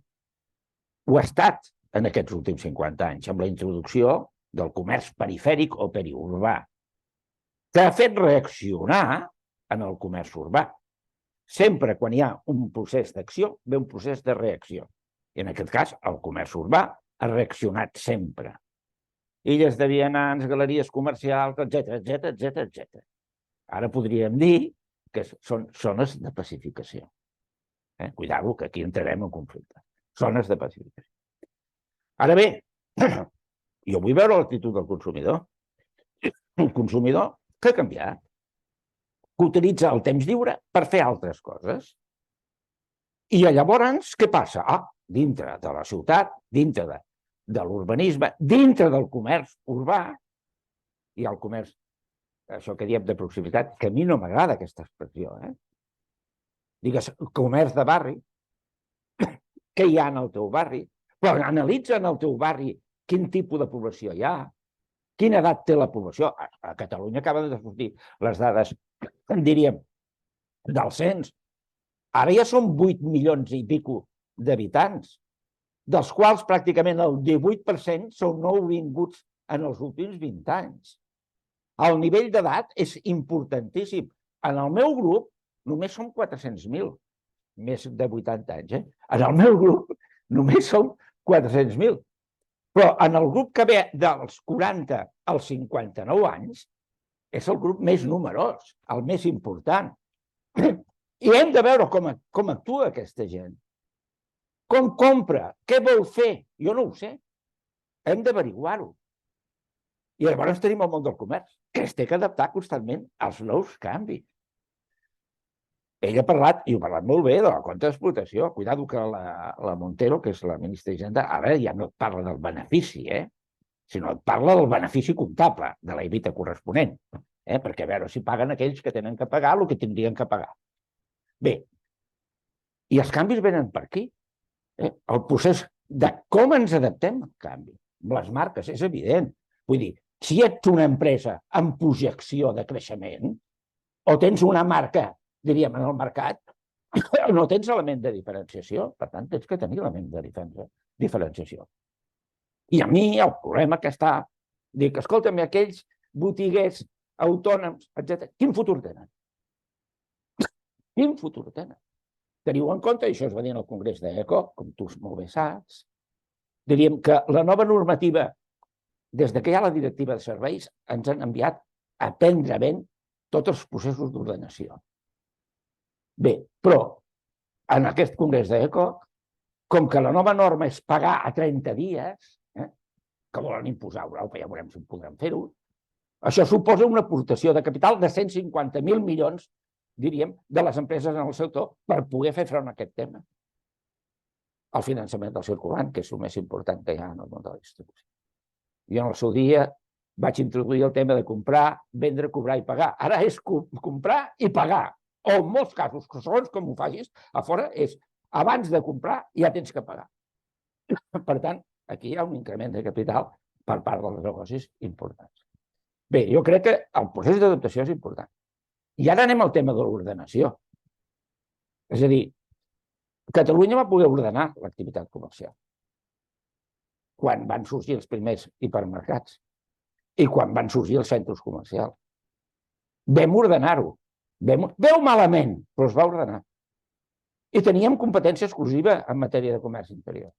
Ho ha estat en aquests últims 50 anys, amb la introducció del comerç perifèric o periurbà, que ha fet reaccionar en el comerç urbà. Sempre quan hi ha un procés d'acció, ve un procés de reacció. I en aquest cas, el comerç urbà ha reaccionat sempre. Illes de vianants, galeries comercials, etc. Ara podríem dir que són zones de pacificació. Cuidado, que aquí entrarem en conflicte. Zones de pacificació. Ara bé, jo vull veure l'actitud del consumidor. Un consumidor que ha canviat, que utilitza el temps lliure per fer altres coses. I llavors, què passa? Dintre de la ciutat, dintre de l'urbanisme, dintre del comerç urbà, hi ha el comerç, això que diem de proximitat, que a mi no m'agrada aquesta expressió, digues, comerç de barri, què hi ha en el teu barri, però analitza en el teu barri quin tipus de població hi ha, quina edat té la població. A Catalunya acaben de sortir les dades, diríem, del cens. Ara ja són 8 milions i pico d'habitants, dels quals pràcticament el 18% són nouvinguts en els últims 20 anys. El nivell d'edat és importantíssim. En el meu grup només som 400.000, més de 80 anys. En el meu grup només som 400.000. Però en el grup que ve dels 40 als 59 anys és el grup més numerós, el més important. I hem de veure com actua aquesta gent. Com compra? Què vol fer? Jo no ho sé. Hem d'averiguar-ho. I llavors tenim el món del comerç, que es té que adaptar constantment als nous canvis. Ell ha parlat, i ho ha parlat molt bé, de la compte d'explotació. Cuidado que la Montero, que és la ministra d'Hisenda, ara ja no et parla del benefici, sinó et parla del benefici comptable, de la EBITDA corresponent, perquè a veure si paguen aquells que tenen que pagar el que tindrien que pagar. Bé, i els canvis venen per aquí. El procés de com ens adaptem al canvi. Les marques, és evident. Vull dir, si ets una empresa amb projecció de creixement, o tens una marca, diríem, en el mercat, no tens element de diferenciació. Per tant, tens que tenir element de diferenciació. I a mi el problema que està, dic, escolta'm, aquells botiguers autònoms, etc., quin futur tenen? Quin futur tenen? Teniu en compte, i això es va dir en el Congrés d'ECO, com tu molt bé saps, diríem que la nova normativa, des que hi ha la directiva de serveis, ens han enviat a prendre ben tots els processos d'ordenació. Bé, però en aquest Congrés d'ECO, com que la nova norma és pagar a 30 dies, que volen imposar a Europa, ja veurem si podrem fer-ho, això suposa una aportació de capital de 150.000 milions, diríem, de les empreses en el sector per poder fer front a aquest tema. el finançament del circulant, que és el més important que hi ha en el món de la distribució. Jo en el seu dia vaig introduir el tema de comprar, vendre, cobrar i pagar. Ara és comprar i pagar. O en molts casos, que segons com ho facis, a fora és abans de comprar ja tens que pagar. Per tant, aquí hi ha un increment de capital per part dels negocis importants. Bé, jo crec que el procés d'adaptació és important. I ara anem al tema de l'ordenació. És a dir, Catalunya va poder ordenar l'activitat comercial quan van sorgir els primers hipermercats i quan van sorgir els centres comercials. Vam ordenar-ho. Veu malament, però es va ordenar. I teníem competència exclusiva en matèria de comerç interior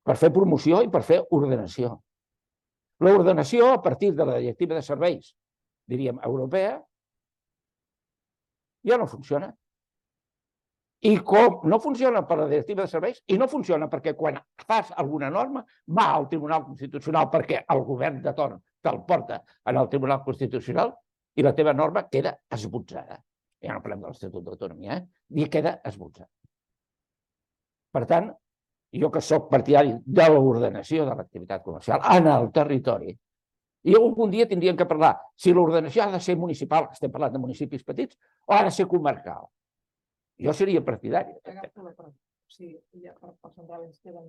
per fer promoció i per fer ordenació. L'ordenació, a partir de la directiva de serveis, diríem, europea, ja no funciona. I com no funciona per la directiva de serveis, i no funciona perquè quan fas alguna norma va al Tribunal Constitucional perquè el govern de torn te'l porta en el Tribunal Constitucional i la teva norma queda esbotzada. Ja no parlem de l'Estatut d'Autonomia, i queda esbotzada. Per tant, jo que soc partidari de l'ordenació de l'activitat comercial en el territori, i algun dia tindríem que parlar si l'ordenació ha de ser municipal, estem parlant de municipis petits, o ha de ser comarcal. Jo seria partidari. Sí, ja per centrar ens queden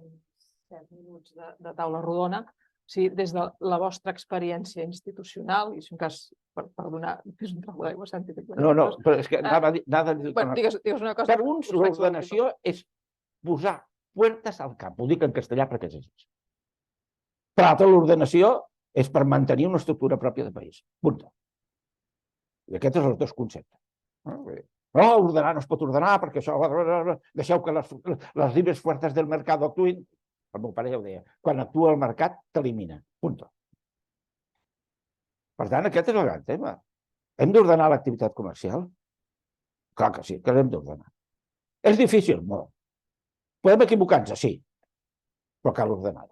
7 minuts de taula rodona. Sí, des de la vostra experiència institucional, i si un cas per donar... Fes un trago d'aigua, Santi. No, però és que anava a dir... Digues una cosa. Per uns, l'ordenació és posar puertes al camp. Ho dic en castellà perquè és així. Per altra, l'ordenació és per mantenir una estructura pròpia de país. Punta. I aquests són els dos conceptes. No, ordenar no es pot ordenar perquè això... Deixeu que les libres fuertes del mercat actuïn. El meu pare ja ho deia. Quan actua el mercat, t'elimina. Punto. Per tant, aquest és el gran tema. Hem d'ordenar l'activitat comercial? Clar que sí, que l'hem d'ordenar. És difícil? No. Podem equivocar-nos? Sí. Però cal ordenar-ho.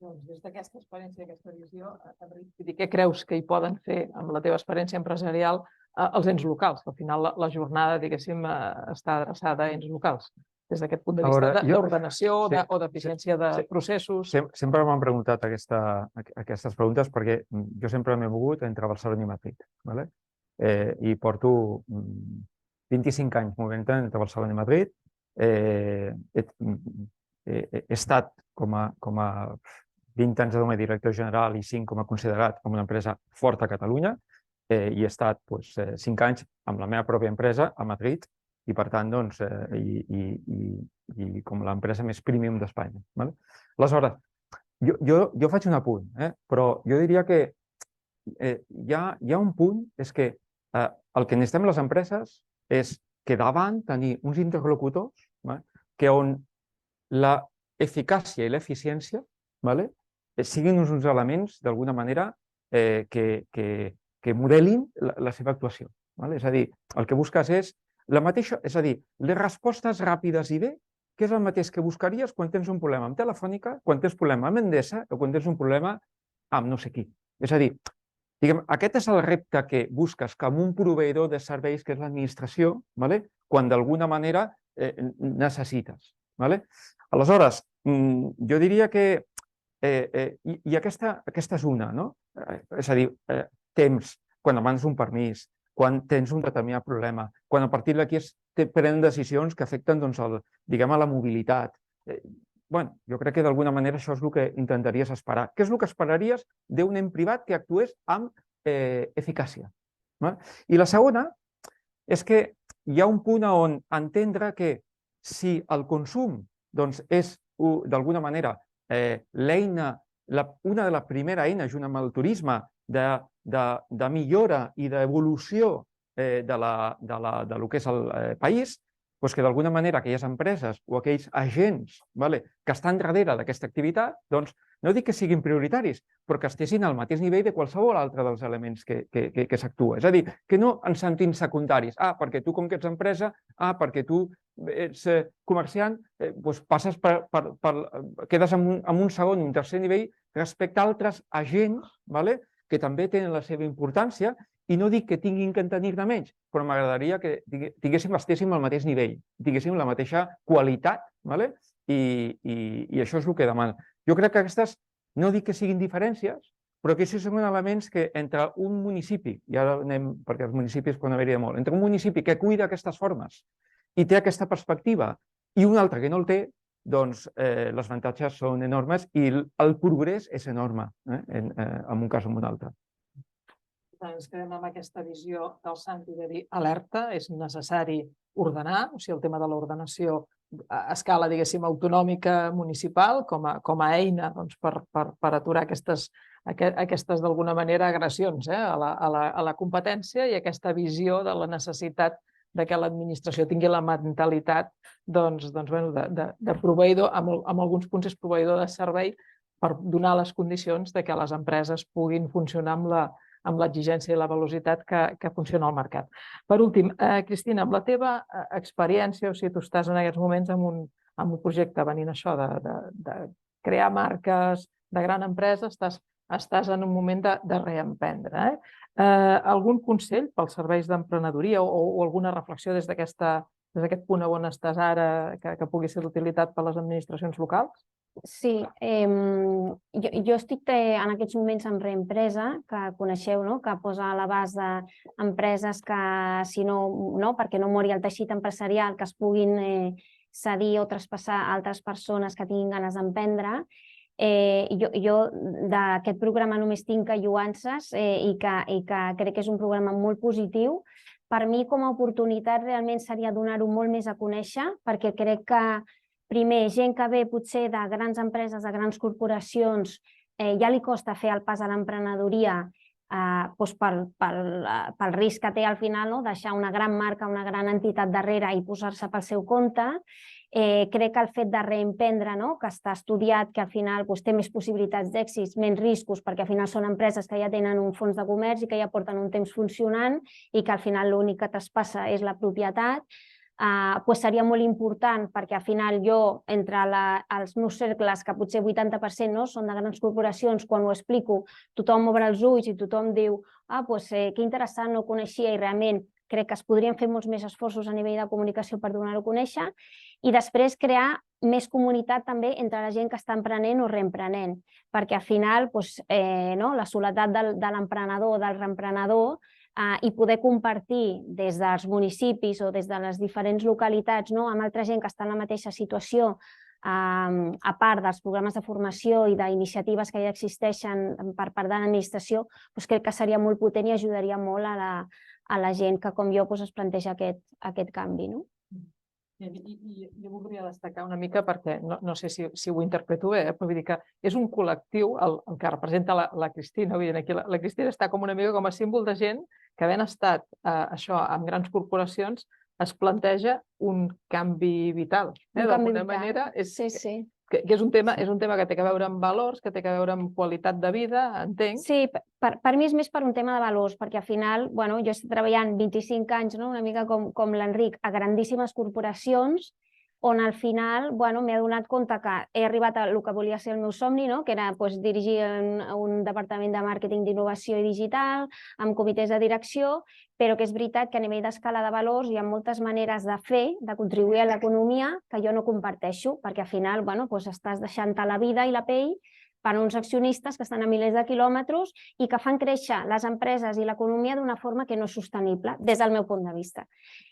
Doncs des d'aquesta experiència, aquesta visió, Enric, què creus que hi poden fer amb la teva experiència empresarial els ens locals? Al final la jornada, diguéssim, està adreçada a ens locals. Des d'aquest punt de vista d'ordenació o d'eficiència de processos. Sempre m'han preguntat aquestes preguntes perquè jo sempre m'he mogut entre Barcelona i Madrid. I porto 25 anys movent entre Barcelona i Madrid. He estat com a 20 anys com a director general i 5 com a considerat com una empresa forta a Catalunya i he estat 5 anys amb la meva pròpia empresa a Madrid i per tant com l'empresa més premium d'Espanya. Aleshores, jo faig un apunt, però jo diria que hi ha un punt, és que el que necessitem les empreses és que davant tenir uns interlocutors que on l'eficàcia i l'eficiència siguin uns elements, d'alguna manera, que modelin la seva actuació. És a dir, el que busques és la mateixa, és a dir, les respostes ràpides i bé, que és el mateix que buscaries quan tens un problema amb Telefònica, quan tens un problema amb Endesa o quan tens un problema amb no sé qui. És a dir, aquest és el repte que busques com un proveïdor de serveis, que és l'administració, quan d'alguna manera necessites. Aleshores, jo diria que i aquesta és una, no? És a dir, temps, quan demanes un permís, quan tens un determinat problema, quan a partir d'aquí es prenen decisions que afecten la mobilitat. Jo crec que d'alguna manera això és el que intentaries esperar. Què és el que esperaries d'un ens privat que actués amb eficàcia? I la segona és que hi ha un punt on entendre que si el consum és d'alguna manera una de les primeres eines, junt amb el turisme, de millora i d'evolució del que és el país, que d'alguna manera aquelles empreses o aquells agents que estan darrere d'aquesta activitat, no dic que siguin prioritaris, però que estiguin al mateix nivell de qualsevol altre dels elements que s'actua. És a dir, que no ens sentim secundaris. Perquè tu, com que ets empresa, perquè tu ets comerciant, quedes en un segon o un tercer nivell respecte a altres agents que també tenen la seva importància i no dic que tinguin que tenir-ne menys, però m'agradaria que estéssim al mateix nivell, tinguéssim la mateixa qualitat, ¿vale? I això és el que demano. Jo crec que aquestes, no dic que siguin diferències, però que aquests són elements que entre un municipi, i ara anem, perquè els municipis poden haver-hi de molt, entre un municipi que cuida aquestes formes i té aquesta perspectiva i un altre que no el té, doncs les avantatges són enormes i el progrés és enorme en un cas o en un altre. Ens quedem amb aquesta visió del Santi de dir alerta, és necessari ordenar, o sigui, el tema de l'ordenació a escala, diguéssim, autonòmica municipal com a eina per aturar aquestes d'alguna manera agressions a la competència i aquesta visió de la necessitat que l'administració tingui la mentalitat de proveïdor, en alguns punts és proveïdor de servei per donar les condicions que les empreses puguin funcionar amb l'exigència i la velocitat que funciona al mercat. Per últim, Cristina, amb la teva experiència, o sigui, tu estàs en aquests moments amb un projecte venint això de crear marques de gran empresa, estàs en un moment de reemprendre. Algun consell pels serveis d'emprenedoria o alguna reflexió des d'aquest punt on estàs ara que pugui ser d'utilitat per les administracions locals? Sí, jo estic en aquests moments amb Reempresa, que coneixeu, que posa a l'abast d'empreses que, si no, perquè no mori el teixit empresarial, que es puguin cedir o traspassar a altres persones que tinguin ganes d'emprendre. Jo d'aquest programa només tinc lluances i que crec que és un programa molt positiu. Per mi, com a oportunitat, realment seria donar-ho molt més a conèixer, perquè crec que primer, gent que ve potser de grans empreses, de grans corporacions, ja li costa fer el pas a l'emprenedoria pel risc que té al final, deixar una gran marca, una gran entitat darrere i posar-se pel seu compte. Crec que el fet de reemprendre, que està estudiat, que al final té més possibilitats d'èxits, menys riscos, perquè al final són empreses que ja tenen un fons de comerç i que ja porten un temps funcionant i que al final l'únic que traspassa és la propietat, seria molt important, perquè al final jo, entre els meus cercles, que potser 80% són de grans corporacions, quan ho explico, tothom obre els ulls i tothom diu que interessant, no ho coneixia, i realment crec que es podrien fer molts més esforços a nivell de comunicació per donar-ho a conèixer, i després crear més comunitat també entre la gent que està emprenent o reemprenent, perquè al final la soledat de l'emprenedor o del reemprenedor i poder compartir des dels municipis o des de les diferents localitats amb altra gent que està en la mateixa situació, a part dels programes de formació i d'iniciatives que ja existeixen per part de l'administració, crec que seria molt potent i ajudaria molt a la gent que, com jo, es planteja aquest canvi. Jo voldria destacar una mica, perquè no sé si ho interpreto bé, però vull dir que és un col·lectiu, el que representa la Cristina, vull dir, aquí la Cristina està com una mica com a símbol de gent que, havent estat això amb grans corporacions, es planteja un canvi vital. D'alguna manera, que és un tema que té a veure amb valors, que té a veure amb qualitat de vida, entenc. Sí, per mi és més per un tema de valors, perquè al final, jo he estat treballant 25 anys, una mica com l'Enric, a grandíssimes corporacions, on al final m'he adonat compte que he arribat a el que volia ser el meu somni, que era dirigir un departament de màrqueting, d'innovació i digital, amb comitès de direcció, però que és veritat que a nivell d'escala de valors hi ha moltes maneres de fer, de contribuir a l'economia, que jo no comparteixo, perquè al final estàs deixant-te la vida i la pell per uns accionistes que estan a milers de quilòmetres i que fan créixer les empreses i l'economia d'una forma que no és sostenible, des del meu punt de vista.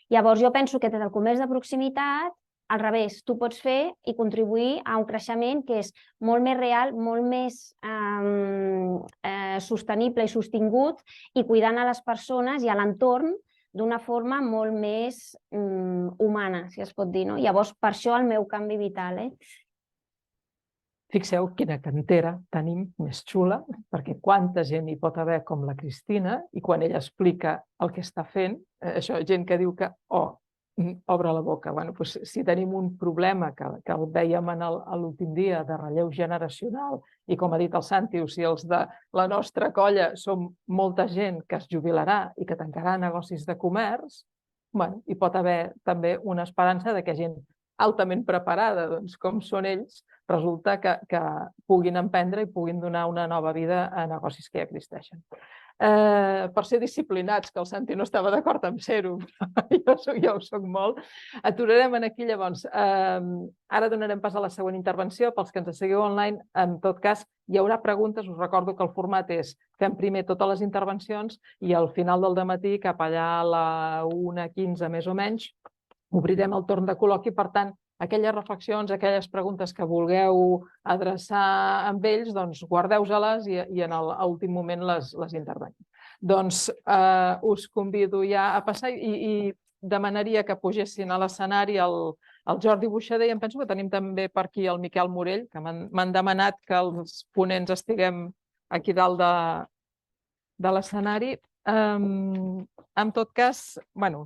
Llavors jo penso que des del comerç de proximitat, al revés, tu pots fer i contribuir a un creixement que és molt més real, molt més sostenible i sostingut i cuidant a les persones i a l'entorn d'una forma molt més humana, si es pot dir. Llavors, per això el meu canvi vital. Fixeu quina cantera tenim més xula, perquè quanta gent hi pot haver com la Cristina i quan ella explica el que està fent, això, gent que diu que, obre la boca. Si tenim un problema que el vèiem a l'últim dia de relleu generacional i, com ha dit el Santi, si els de la nostra colla som molta gent que es jubilarà i que tancarà negocis de comerç, hi pot haver també una esperança que gent altament preparada, com són ells, resulta que puguin emprendre i puguin donar una nova vida a negocis que ja existeixen. per ser disciplinats, que el Santi no estava d'acord amb ser-ho, jo ho soc molt. Aturarem aquí llavors. Ara donarem pas a la següent intervenció. Pels que ens seguiu online, en tot cas, hi haurà preguntes. Us recordo que el format és fem primer totes les intervencions i al final del dematí, cap allà a la 1:15 més o menys, obrirem el torn de col·loqui. Per tant, aquelles reflexions, aquelles preguntes que vulgueu adreçar amb ells, doncs guardeu-se-les i en l'últim moment les intervenim. Doncs us convido ja a passar i demanaria que pugessin a l'escenari el Jordi Buixader i em penso que tenim també per aquí el Miquel Morell, que m'han demanat que els ponents estiguem aquí dalt de l'escenari. En tot cas,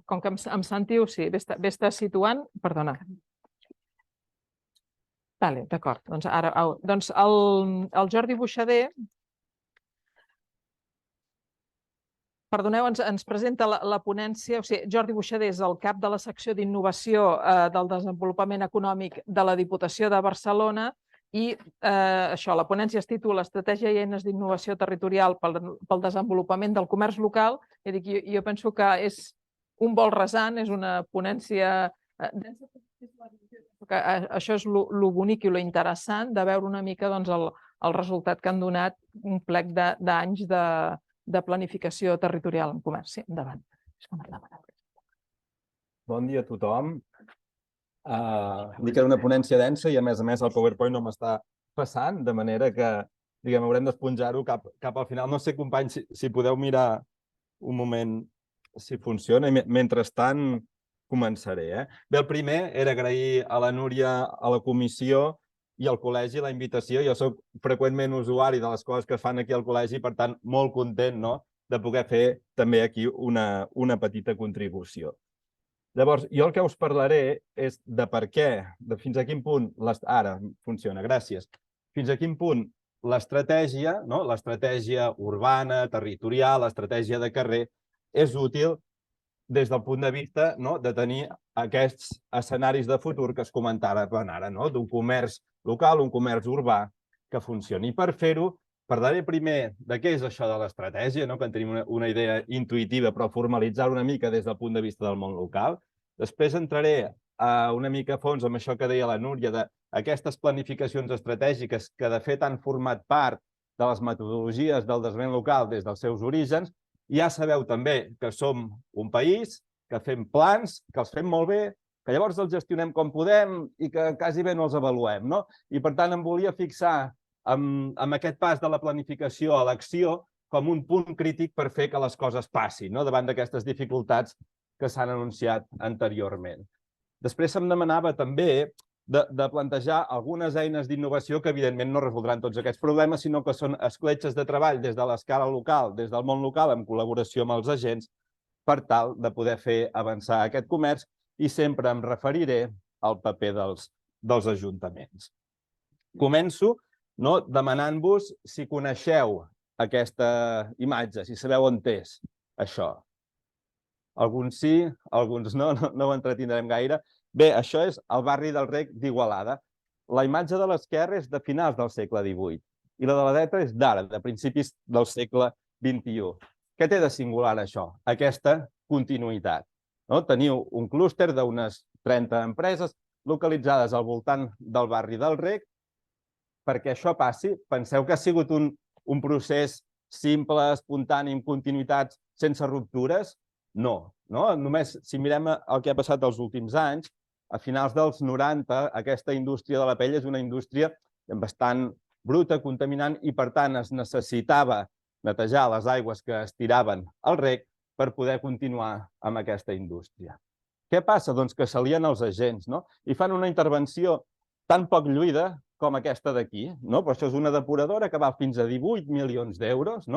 com que em sentiu, sí, vés-te situant, perdona. Vale, d'acord, doncs el Jordi Buixader, perdoneu, ens presenta la ponència. O sigui, Jordi Buixader és el cap de la secció d'innovació del desenvolupament econòmic de la Diputació de Barcelona i la ponència es titula Estratègia i eines d'innovació territorial pel desenvolupament del comerç local. Jo penso que és un vol rasant, és una ponència... Això és el bonic i el interessant de veure una mica el resultat que han donat un plec d'anys de planificació territorial en comerç. Sí, endavant. Bon dia a tothom. Dic que era una ponència densa i a més el PowerPoint no m'està passant, de manera que haurem d'esponjar-ho cap al final. No sé, companys, si podeu mirar un moment si funciona. Mentrestant, començaré. Bé, el primer era agrair a la Núria, a la comissió i al col·legi la invitació. Jo soc freqüentment usuari de les coses que es fan aquí al col·legi, per tant, molt content de poder fer també aquí una petita contribució. Llavors, jo el que us parlaré és de per què, de fins a quin punt... Ara funciona, gràcies. Fins a quin punt l'estratègia urbana, territorial, l'estratègia de carrer, és útil des del punt de vista de tenir aquests escenaris de futur que es comentaven ara, d'un comerç local, un comerç urbà que funcioni. I per fer-ho, parlaré primer de què és això de l'estratègia, que en tenim una idea intuïtiva, però formalitzar una mica des del punt de vista del món local. Després entraré una mica a fons amb això que deia la Núria, d'aquestes planificacions estratègiques que de fet han format part de les metodologies del desenvolupament local des dels seus orígens. Ja sabeu també que som un país, que fem plans, que els fem molt bé, que llavors els gestionem com podem i que quasi bé no els avaluem. I per tant em volia fixar amb aquest pas de la planificació a l'acció com un punt crític per fer que les coses passin davant d'aquestes dificultats que s'han anunciat anteriorment. Després se'm demanava també de plantejar algunes eines d'innovació que evidentment no resoldran tots aquests problemes, sinó que són escletxes de treball des de l'escala local, des del món local, en col·laboració amb els agents, per tal de poder fer avançar aquest comerç i sempre em referiré al paper dels ajuntaments. Començo demanant-vos si coneixeu aquesta imatge, si sabeu on és això. Alguns sí, alguns no ho entretindrem gaire. Bé, això és el barri del Rec d'Igualada. La imatge de l'esquerra és de finals del segle XVIII i la de la dreta és d'ara, de principis del segle XXI. Què té de singular això? Aquesta continuïtat. Teniu un clúster d'unes 30 empreses localitzades al voltant del barri del Rec. Perquè això passi, penseu que ha sigut un procés simple, espontani, amb continuïtats, sense ruptures? No. Només si mirem el que ha passat els últims anys, a finals dels 90, aquesta indústria de la pell és una indústria bastant bruta, contaminant, i per tant es necessitava netejar les aigües que es tiraven al rec per poder continuar amb aquesta indústria. Què passa? Doncs que s'alien els agents i fan una intervenció tan poc lluïda com aquesta d'aquí. Però això és una depuradora que val fins a 18 milions d'euros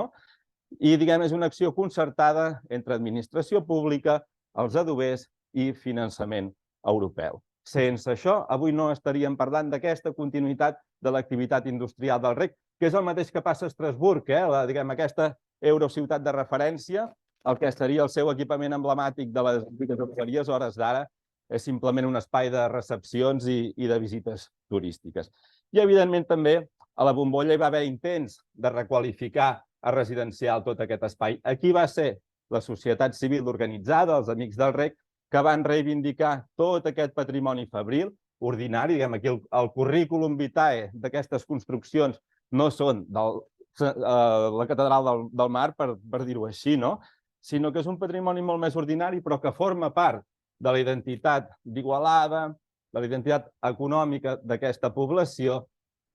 i, és una acció concertada entre administració pública, els adobers i finançament europeu. Sense això, avui no estaríem parlant d'aquesta continuïtat de l'activitat industrial del rec, que és el mateix que passa a Estrasburg, aquesta eurociutat de referència, el que seria el seu equipament emblemàtic de les hoteleries a hores d'ara és simplement un espai de recepcions i de visites turístiques. I, evidentment, també a la Bombolla hi va haver intents de requalificar residencial tot aquest espai. Aquí va ser la societat civil organitzada, els Amics del Rec, que van reivindicar tot aquest patrimoni fabril, ordinari, diguem, aquí el currículum vitae d'aquestes construccions no són la catedral del Mar, per dir-ho així, no? Sinó que és un patrimoni molt més ordinari, però que forma part de la identitat d'Igualada, de la identitat econòmica d'aquesta població,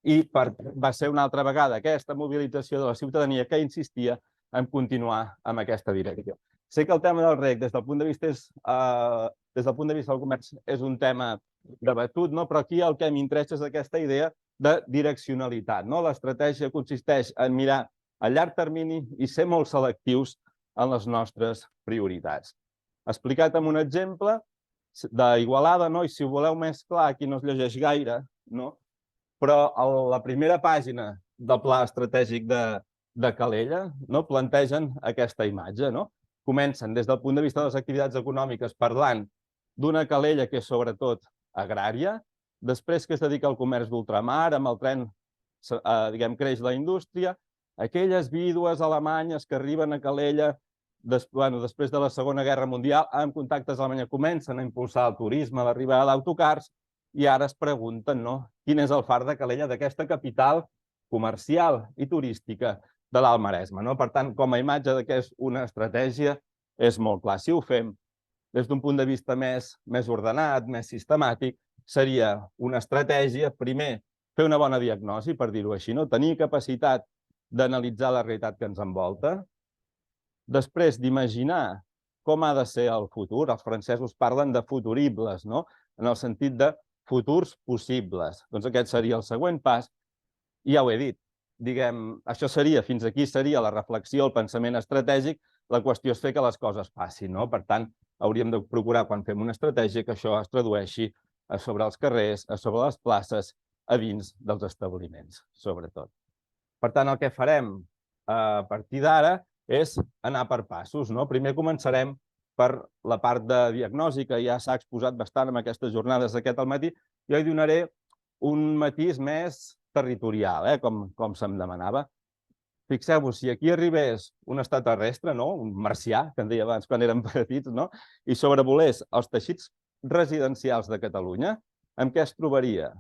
i va ser una altra vegada aquesta mobilització de la ciutadania que insistia en continuar amb aquesta direcció. Sé que el tema del rec, des del punt de vista del comerç, és un tema debatut, però aquí el que m'interessa és aquesta idea de direccionalitat. L'estratègia consisteix en mirar a llarg termini i ser molt selectius en les nostres prioritats. Explicat amb un exemple d'Igualada, i si ho voleu més clar, aquí no es llegeix gaire, però a la primera pàgina del Pla Estratègic de Calella plantegen aquesta imatge. Comencen des del punt de vista de les activitats econòmiques parlant d'una Calella que és sobretot agrària, després que es dedica al comerç d'ultramar, amb el tren creix la indústria, aquelles vídues alemanyes que arriben a Calella després de la Segona Guerra Mundial, amb contactes a Alemanya, comencen a impulsar el turisme, l'arribada d'autocars, i ara es pregunten quin és el far de Calella, d'aquesta capital comercial i turística de l'Alt Maresme. Per tant, com a imatge de què és una estratègia, és molt clar. Si ho fem des d'un punt de vista més ordenat, més sistemàtic, seria una estratègia, primer, fer una bona diagnosi, per dir-ho així, tenir capacitat d'analitzar la realitat que ens envolta, després d'imaginar com ha de ser el futur. Els francesos parlen de futuribles, en el sentit de futurs possibles. Doncs aquest seria el següent pas. I ja ho he dit, això seria, fins aquí seria la reflexió, el pensament estratègic, la qüestió és fer que les coses passin. Per tant, hauríem de procurar, quan fem una estratègia, que això es tradueixi a sobre els carrers, a sobre les places, a dins dels establiments, sobretot. Per tant, el que farem a partir d'ara és anar per passos. Primer començarem per la part de diagnosi, que ja s'ha exposat bastant en aquestes jornades d'aquest matí. Jo hi donaré un matís més territorial, com se'm demanava. Fixeu-vos, si aquí arribés un extraterrestre, un marcià, que en deia abans quan érem petits, i sobrevolés els teixits residencials de Catalunya, amb què es trobaria?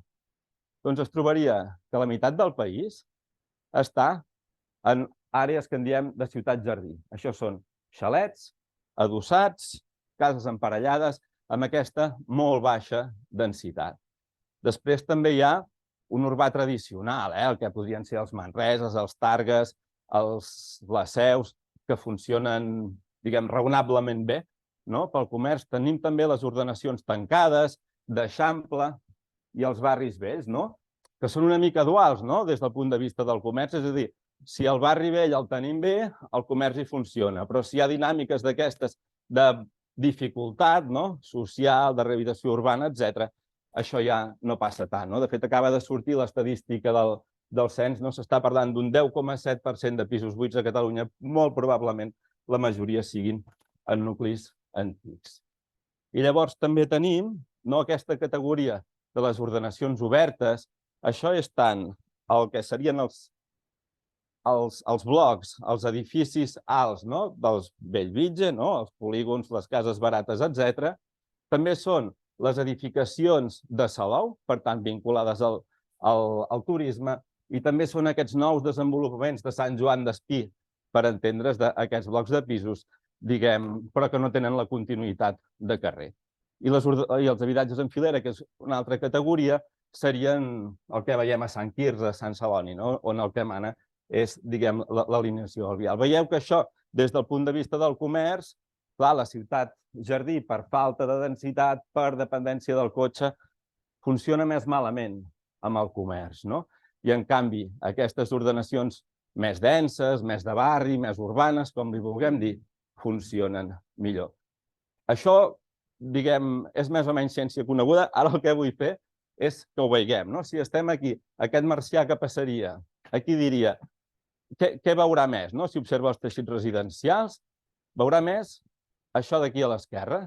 Doncs es trobaria que la meitat del país està en àrees que en diem de ciutat-jardí. Això són xalets, adossats, cases emparellades, amb aquesta molt baixa densitat. Després també hi ha un urbà tradicional, el que podrien ser els Manreses, els Targues, les Seus, que funcionen, raonablement bé pel comerç. Tenim també les ordenacions tancades, d'Eixample i els barris vells, que són una mica duals des del punt de vista del comerç. És a dir, si el barri vell el tenim bé, el comerç hi funciona. Però si hi ha dinàmiques d'aquestes de dificultat social, de rehabilitació urbana, etc., això ja no passa tant. De fet, acaba de sortir l'estadística del cens, s'està parlant d'un 10,7% de pisos buits a Catalunya, molt probablement la majoria siguin en nuclis antics. I llavors també tenim aquesta categoria de les ordenacions obertes. Això és tant el que serien els blocs, els edificis alts dels Bellvitge, els polígons, les cases barates, etc. També són les edificacions de Salou, per tant, vinculades al turisme, i també són aquests nous desenvolupaments de Sant Joan d'Espí, per entendre's, d'aquests blocs de pisos, però que no tenen la continuïtat de carrer. I els habitatges en filera, que és una altra categoria, serien el que veiem a Sant Quirze, a Sant Celoni, on el que mana és, l'alineació del vial. Veieu que això, des del punt de vista del comerç, clar, la ciutat-jardí, per falta de densitat, per dependència del cotxe, funciona més malament amb el comerç. I, en canvi, aquestes ordenacions més denses, més de barri, més urbanes, com li vulguem dir, funcionen millor. Això, és més o menys ciència coneguda. Ara el que vull fer és que ho veiem. Si estem aquí, aquest marcià que passaria, aquí diria, què veurà més? Si observa els teixits residencials, veurà més això d'aquí a l'esquerra.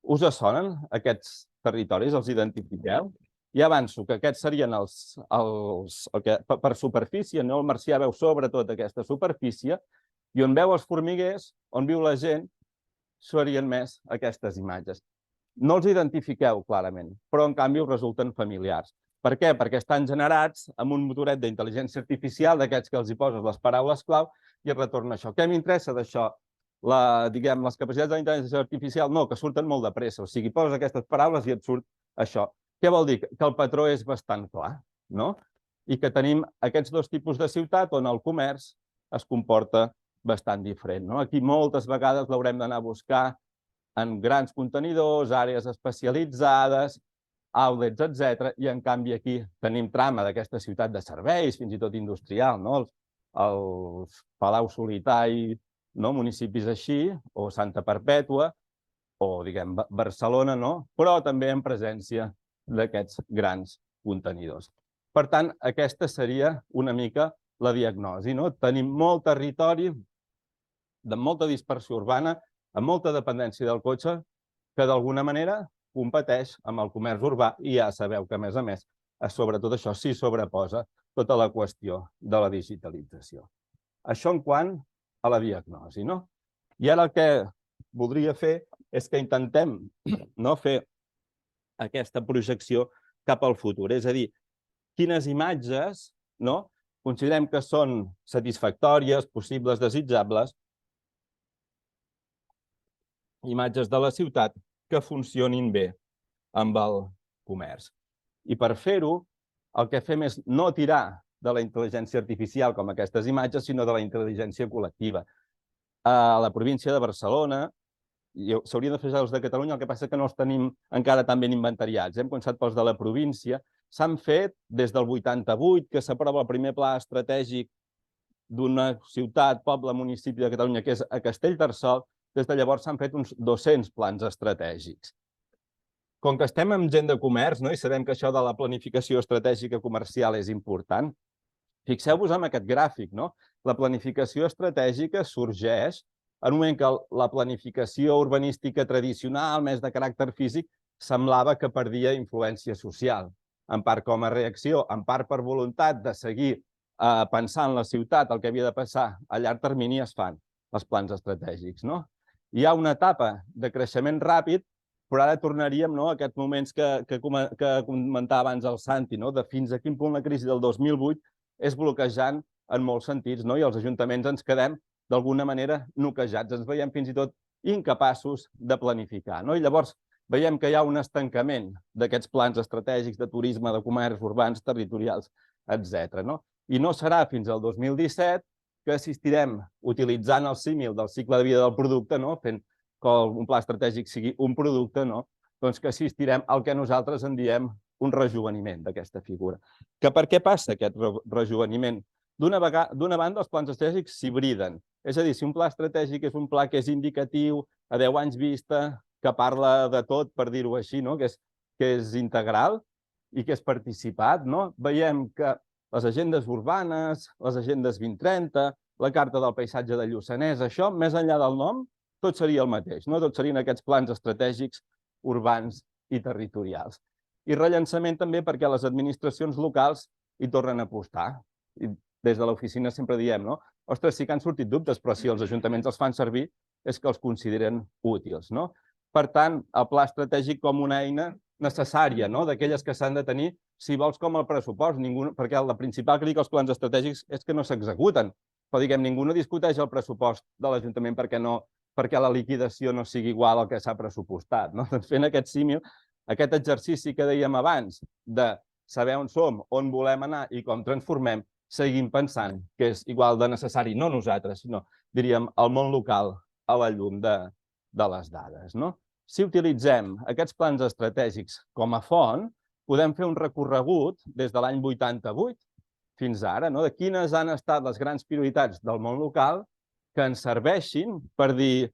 Us sonen aquests territoris? Els identifiqueu? Ja avanço que aquests serien per superfície, no? El marcià veu sobre tota aquesta superfície i on veu els formiguers, on viu la gent, serien més aquestes imatges. No els identifiqueu clarament, però en canvi us resulten familiars. Per què? Perquè estan generats amb un motoret d'intel·ligència artificial, d'aquests que els hi poses les paraules clau i et retorna això. Què m'interessa d'això? Les capacitats de la intel·ligència artificial, no, que surten molt de pressa. O sigui, poses aquestes paraules i et surt això. Què vol dir? Que el patró és bastant clar, no? I que tenim aquests dos tipus de ciutat on el comerç es comporta bastant diferent, no? Aquí moltes vegades l'haurem d'anar a buscar en grans contenidors, àrees especialitzades, outlets, etc. I en canvi aquí tenim trama d'aquesta ciutat de serveis, fins i tot industrial, no? Els Palau Solità i municipis així, o Santa Perpètua, o diguem Barcelona, no? Però també en presència d'aquests grans contenidors. Per tant, aquesta seria una mica la diagnosi, no? Tenim molt territori de molta dispersió urbana, amb molta dependència del cotxe, que d'alguna manera competeix amb el comerç urbà i ja sabeu que, a més, sobre tot això s'hi sobreposa tota la qüestió de la digitalització. Això en quant a la diagnosi, no? I ara el que voldria fer és que intentem fer aquesta projecció cap al futur. És a dir, quines imatges considerem que són satisfactòries, possibles, desitjables, imatges de la ciutat que funcionin bé amb el comerç. I per fer-ho, el que fem és no tirar de la intel·ligència artificial com aquestes imatges, sinó de la intel·ligència col·lectiva. A la província de Barcelona, s'haurien de fer els de Catalunya, el que passa que no els tenim encara tan ben inventariats. Hem començat pels de la província. S'han fet des del 88, que s'aprova el primer pla estratègic d'una ciutat, poble, municipi de Catalunya, que és a Castellterçol. Des de llavors s'han fet uns 200 plans estratègics. Com que estem amb gent de comerç i sabem que això de la planificació estratègica comercial és important, fixeu-vos en aquest gràfic. La planificació estratègica sorgeix en un moment que la planificació urbanística tradicional, més de caràcter físic, semblava que perdia influència social. En part com a reacció, en part per voluntat de seguir pensant en la ciutat, el que havia de passar a llarg termini, es fan els plans estratègics. Hi ha una etapa de creixement ràpid, però ara tornaríem a aquests moments que comentava abans el Santi, de fins a quin punt la crisi del 2008 és bloquejant en molts sentits, i els ajuntaments ens quedem d'alguna manera noquejats, ens veiem fins i tot incapaços de planificar. I llavors veiem que hi ha un estancament d'aquests plans estratègics de turisme, de comerç, urbans, territorials, etc. I no serà fins al 2017 que assistirem, utilitzant el símil del cicle de vida del producte, fent que un pla estratègic sigui un producte, doncs que assistirem al que nosaltres en diem un rejoveniment d'aquesta figura. Que per què passa aquest rejoveniment? D'una banda, els plans estratègics s'hibriden. És a dir, si un pla estratègic és un pla que és indicatiu, a 10 anys vista, que parla de tot, per dir-ho així, que és integral i que és participat, veiem que les agendes urbanes, les agendes 2030, la carta del paisatge del Lluçanès, això, més enllà del nom, tot seria el mateix. Tots serien aquests plans estratègics urbans i territorials. I rellançament també perquè les administracions locals hi tornen a apostar. I des de l'oficina sempre diem, ostres, sí que han sortit dubtes, però si els ajuntaments els fan servir és que els consideren útils. Per tant, el pla estratègic com una eina necessària, d'aquelles que s'han de tenir, si vols, com el pressupost, perquè la principal crítica als plans estratègics és que no s'executen. Però, diguem, ningú no discuteix el pressupost de l'Ajuntament perquè la liquidació no sigui igual al que s'ha pressupostat. Doncs fent aquest símil, aquest exercici que dèiem abans de saber on som, on volem anar i com transformem, seguim pensant que és igual de necessari, no nosaltres, sinó, diríem, el món local a la llum de les dades. Si utilitzem aquests plans estratègics com a font, podem fer un recorregut des de l'any 88 fins ara, de quines han estat les grans prioritats del món local que ens serveixin per dir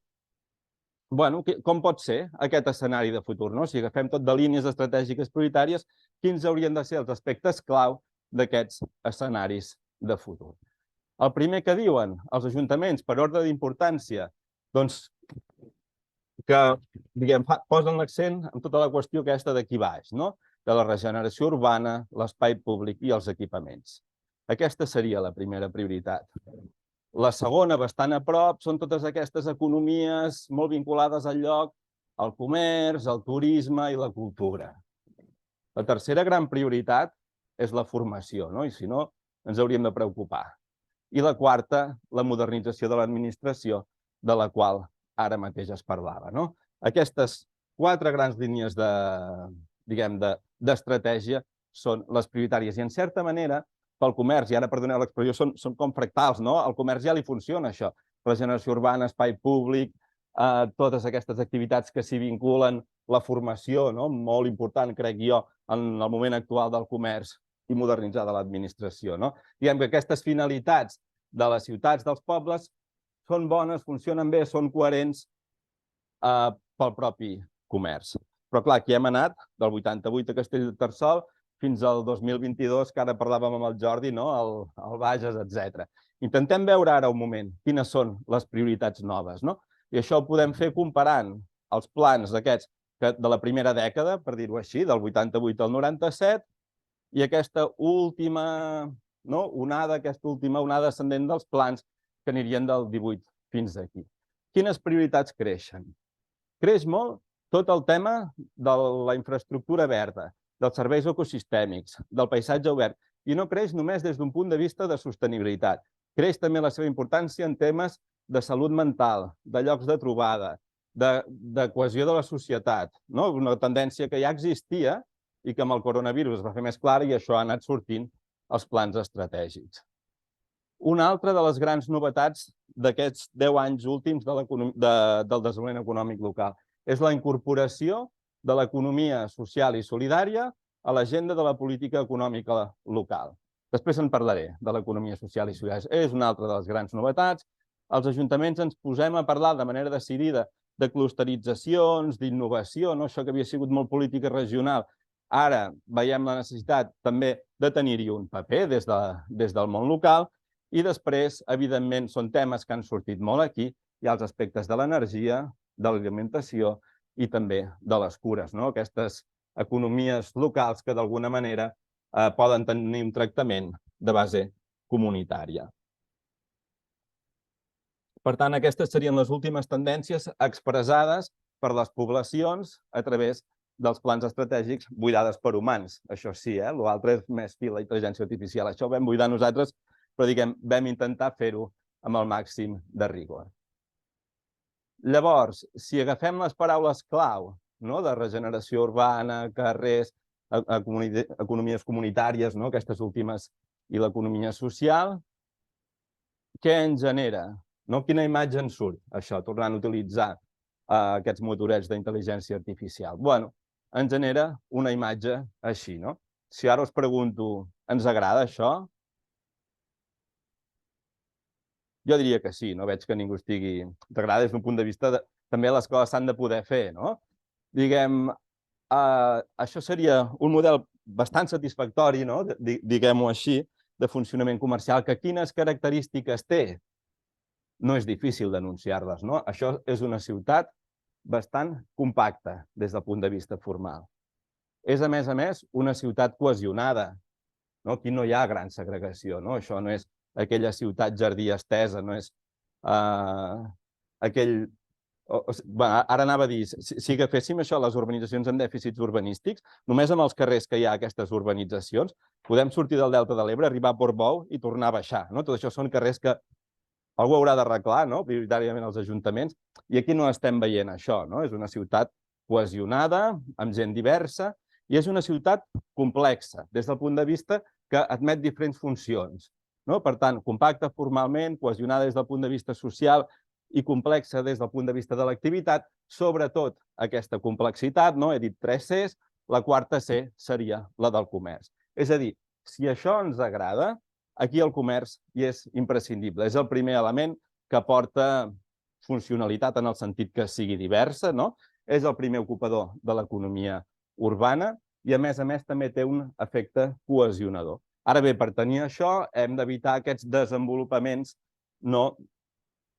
com pot ser aquest escenari de futur. Si agafem tot de línies estratègiques prioritàries, quins haurien de ser els aspectes clau d'aquests escenaris de futur. El primer que diuen els ajuntaments, per ordre d'importància, doncs que posen l'accent en tota la qüestió aquesta d'aquí baix. de la regeneració urbana, l'espai públic i els equipaments. Aquesta seria la primera prioritat. La segona, bastant a prop, són totes aquestes economies molt vinculades al lloc, al comerç, al turisme i la cultura. La tercera gran prioritat és la formació, no? I si no, ens hauríem de preocupar. I la quarta, la modernització de l'administració, de la qual ara mateix es parlava, no? Aquestes 4 grans línies d'estratègia són les prioritàries i, en certa manera, pel comerç, i ara perdoneu l'expressió, són com fractals, no? Al comerç ja li funciona això. Regeneració urbana, espai públic, totes aquestes activitats que s'hi vinculen, la formació, no? Molt important, crec jo, en el moment actual del comerç i modernitzar de l'administració, no? Diguem que aquestes finalitats de les ciutats, dels pobles, són bones, funcionen bé, són coherents pel propi comerç. Però clar, aquí hem anat del 88 a Castellterçol fins al 2022, que ara parlàvem amb el Jordi, no? El Bages, etc. Intentem veure ara un moment quines són les prioritats noves, no? I això ho podem fer comparant els plans d'aquests de la primera dècada, per dir-ho així, del 88 al 97, i aquesta última onada ascendent dels plans que anirien del 18 fins aquí. Quines prioritats creixen? Creix molt tot el tema de la infraestructura verda, dels serveis ecosistèmics, del paisatge obert, i no creix només des d'un punt de vista de sostenibilitat. Creix també la seva importància en temes de salut mental, de llocs de trobada, de cohesió de la societat, no? Una tendència que ja existia i que amb el coronavirus es va fer més clara i això ha anat sortint als plans estratègics. Una altra de les grans novetats d'aquests 10 anys últims del desenvolupament econòmic local és la incorporació de l'economia social i solidària a l'agenda de la política econòmica local. Després en parlaré, de l'economia social i solidària. És una altra de les grans novetats. Els ajuntaments ens posem a parlar de manera decidida de clusteritzacions, d'innovació, això que havia sigut molt política regional. Ara veiem la necessitat també de tenir-hi un paper des del món local i després, evidentment, són temes que han sortit molt aquí. Hi ha els aspectes de l'energia, de l'alimentació i també de les cures, aquestes economies locals que d'alguna manera poden tenir un tractament de base comunitària. Per tant, aquestes serien les últimes tendències expressades per les poblacions a través dels plans estratègics buidades per humans. Això sí, l'altre és més fil la intel·ligència artificial. Això ho vam buidar nosaltres, però vam intentar fer-ho amb el màxim de rigor. Llavors, si agafem les paraules clau de regeneració urbana, carrers, economies comunitàries, aquestes últimes, i l'economia social, què ens genera? Quina imatge ens surt, això, tornant a utilitzar aquests motorets d'intel·ligència artificial? Bé, ens genera una imatge així, no? Si ara us pregunto, ens agrada això? Jo diria que sí, no veig que ningú estigui... T'agrada des d'un punt de vista també les coses s'han de poder fer, no? Diguem, això seria un model bastant satisfactori, diguem-ho així, de funcionament comercial, que quines característiques té? No és difícil denunciar-les, no? Això és una ciutat bastant compacta des del punt de vista formal. És, a més, una ciutat cohesionada. Aquí no hi ha gran segregació, no? Això no és aquella ciutat jardí estesa, no és aquell... Ara anava a dir, si agaféssim això, les urbanitzacions amb dèficits urbanístics, només amb els carrers que hi ha aquestes urbanitzacions, podem sortir del Delta de l'Ebre, arribar a Portbou i tornar a baixar. Tot això són carrers que algú haurà d'arreglar, prioritàriament els ajuntaments, i aquí no estem veient això. És una ciutat cohesionada, amb gent diversa, i és una ciutat complexa, des del punt de vista que admet diferents funcions. Per tant, compacta formalment, cohesionada des del punt de vista social i complexa des del punt de vista de l'activitat, sobretot aquesta complexitat, he dit 3 Cs, la quarta C seria la del comerç. És a dir, si això ens agrada, aquí el comerç hi és imprescindible. És el primer element que aporta funcionalitat en el sentit que sigui diversa, és el primer ocupador de l'economia urbana i, a més, també té un efecte cohesionador. Ara bé, per tenir això hem d'evitar aquests desenvolupaments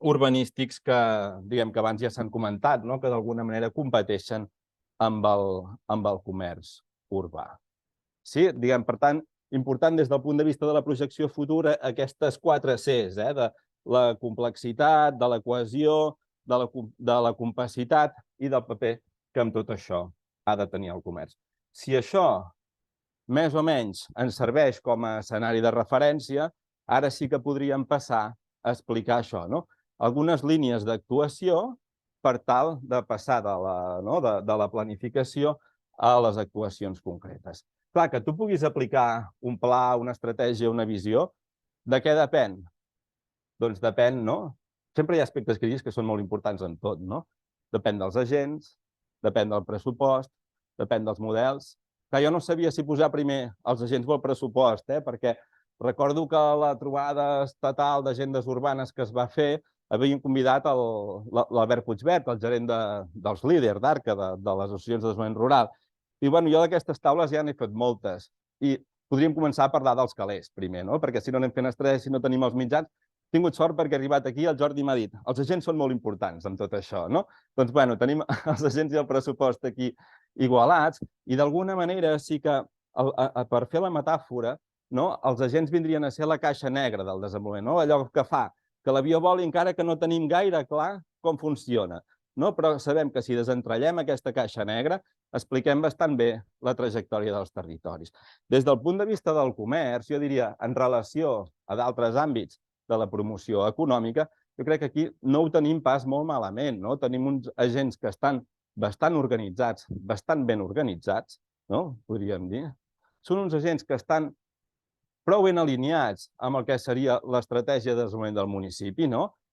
urbanístics que abans ja s'han comentat, que d'alguna manera competeixen amb el comerç urbà. Sí, diguem, per tant, important des del punt de vista de la projecció futura aquestes 4 Cs, de la complexitat, de la cohesió, de la compacitat i del paper que amb tot això ha de tenir el comerç. Si això més o menys ens serveix com a escenari de referència, ara sí que podríem passar a explicar això, no? Algunes línies d'actuació per tal de passar de la planificació a les actuacions concretes. Clar, que tu puguis aplicar un pla, una estratègia, una visió, de què depèn? Doncs depèn, no? Sempre hi ha aspectes crítics que són molt importants en tot, no? Depèn dels agents, depèn del pressupost, depèn dels models. Clar, jo no sabia si posar primer els agents o el pressupost, perquè recordo que a la trobada estatal d'agendes urbanes que es va fer havien convidat l'Albert Puigvert, el gerent dels líders d'Arca, de les associacions de desenvolupament rural. I bueno, jo d'aquestes taules ja n'he fet moltes. I podríem començar a parlar dels calés primer, no? Perquè si no anem fent estrès, si no tenim els mitjans. He tingut sort perquè he arribat aquí, el Jordi m'ha dit els agents són molt importants en tot això, no? Doncs, bueno, tenim els agents i el pressupost aquí igualats i d'alguna manera sí que, per fer la metàfora, els agents vindrien a ser la caixa negra del desenvolupament, allò que fa que l'avió voli encara que no tenim gaire clar com funciona. Però sabem que si desentrellem aquesta caixa negra expliquem bastant bé la trajectòria dels territoris. Des del punt de vista del comerç, jo diria, en relació a d'altres àmbits de la promoció econòmica, jo crec que aquí no ho tenim pas molt malament. Tenim uns agents que estan bastant organitzats, bastant ben organitzats, podríem dir. Són uns agents que estan prou ben alineats amb el que seria l'estratègia de desenvolupament del municipi,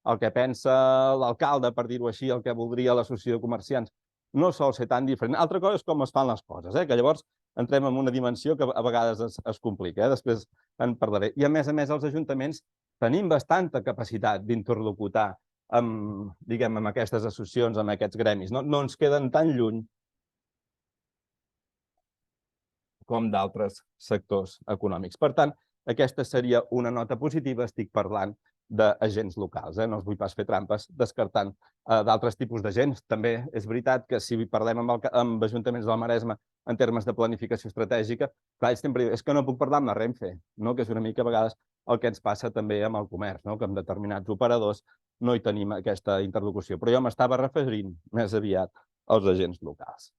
el que pensa l'alcalde, per dir-ho així, el que voldria l'associació de comerciants, no sol ser tan diferent. Altra cosa és com es fan les coses, que llavors entrem en una dimensió que a vegades es complica, després en parlaré. I a més, els ajuntaments tenim bastanta capacitat d'interlocutar amb aquestes associacions, amb aquests gremis. No ens queden tan lluny com d'altres sectors econòmics. Per tant, aquesta seria una nota positiva. Estic parlant d'agents locals, no us vull pas fer trampes descartant d'altres tipus d'agents. També és veritat que si parlem amb ajuntaments del Maresme en termes de planificació estratègica, clar, ells sempre diuen, és que no puc parlar amb la Renfe, que és una mica a vegades el que ens passa també amb el comerç, que amb determinats operadors no hi tenim aquesta interlocució. Però jo m'estava referint més aviat als agents locals.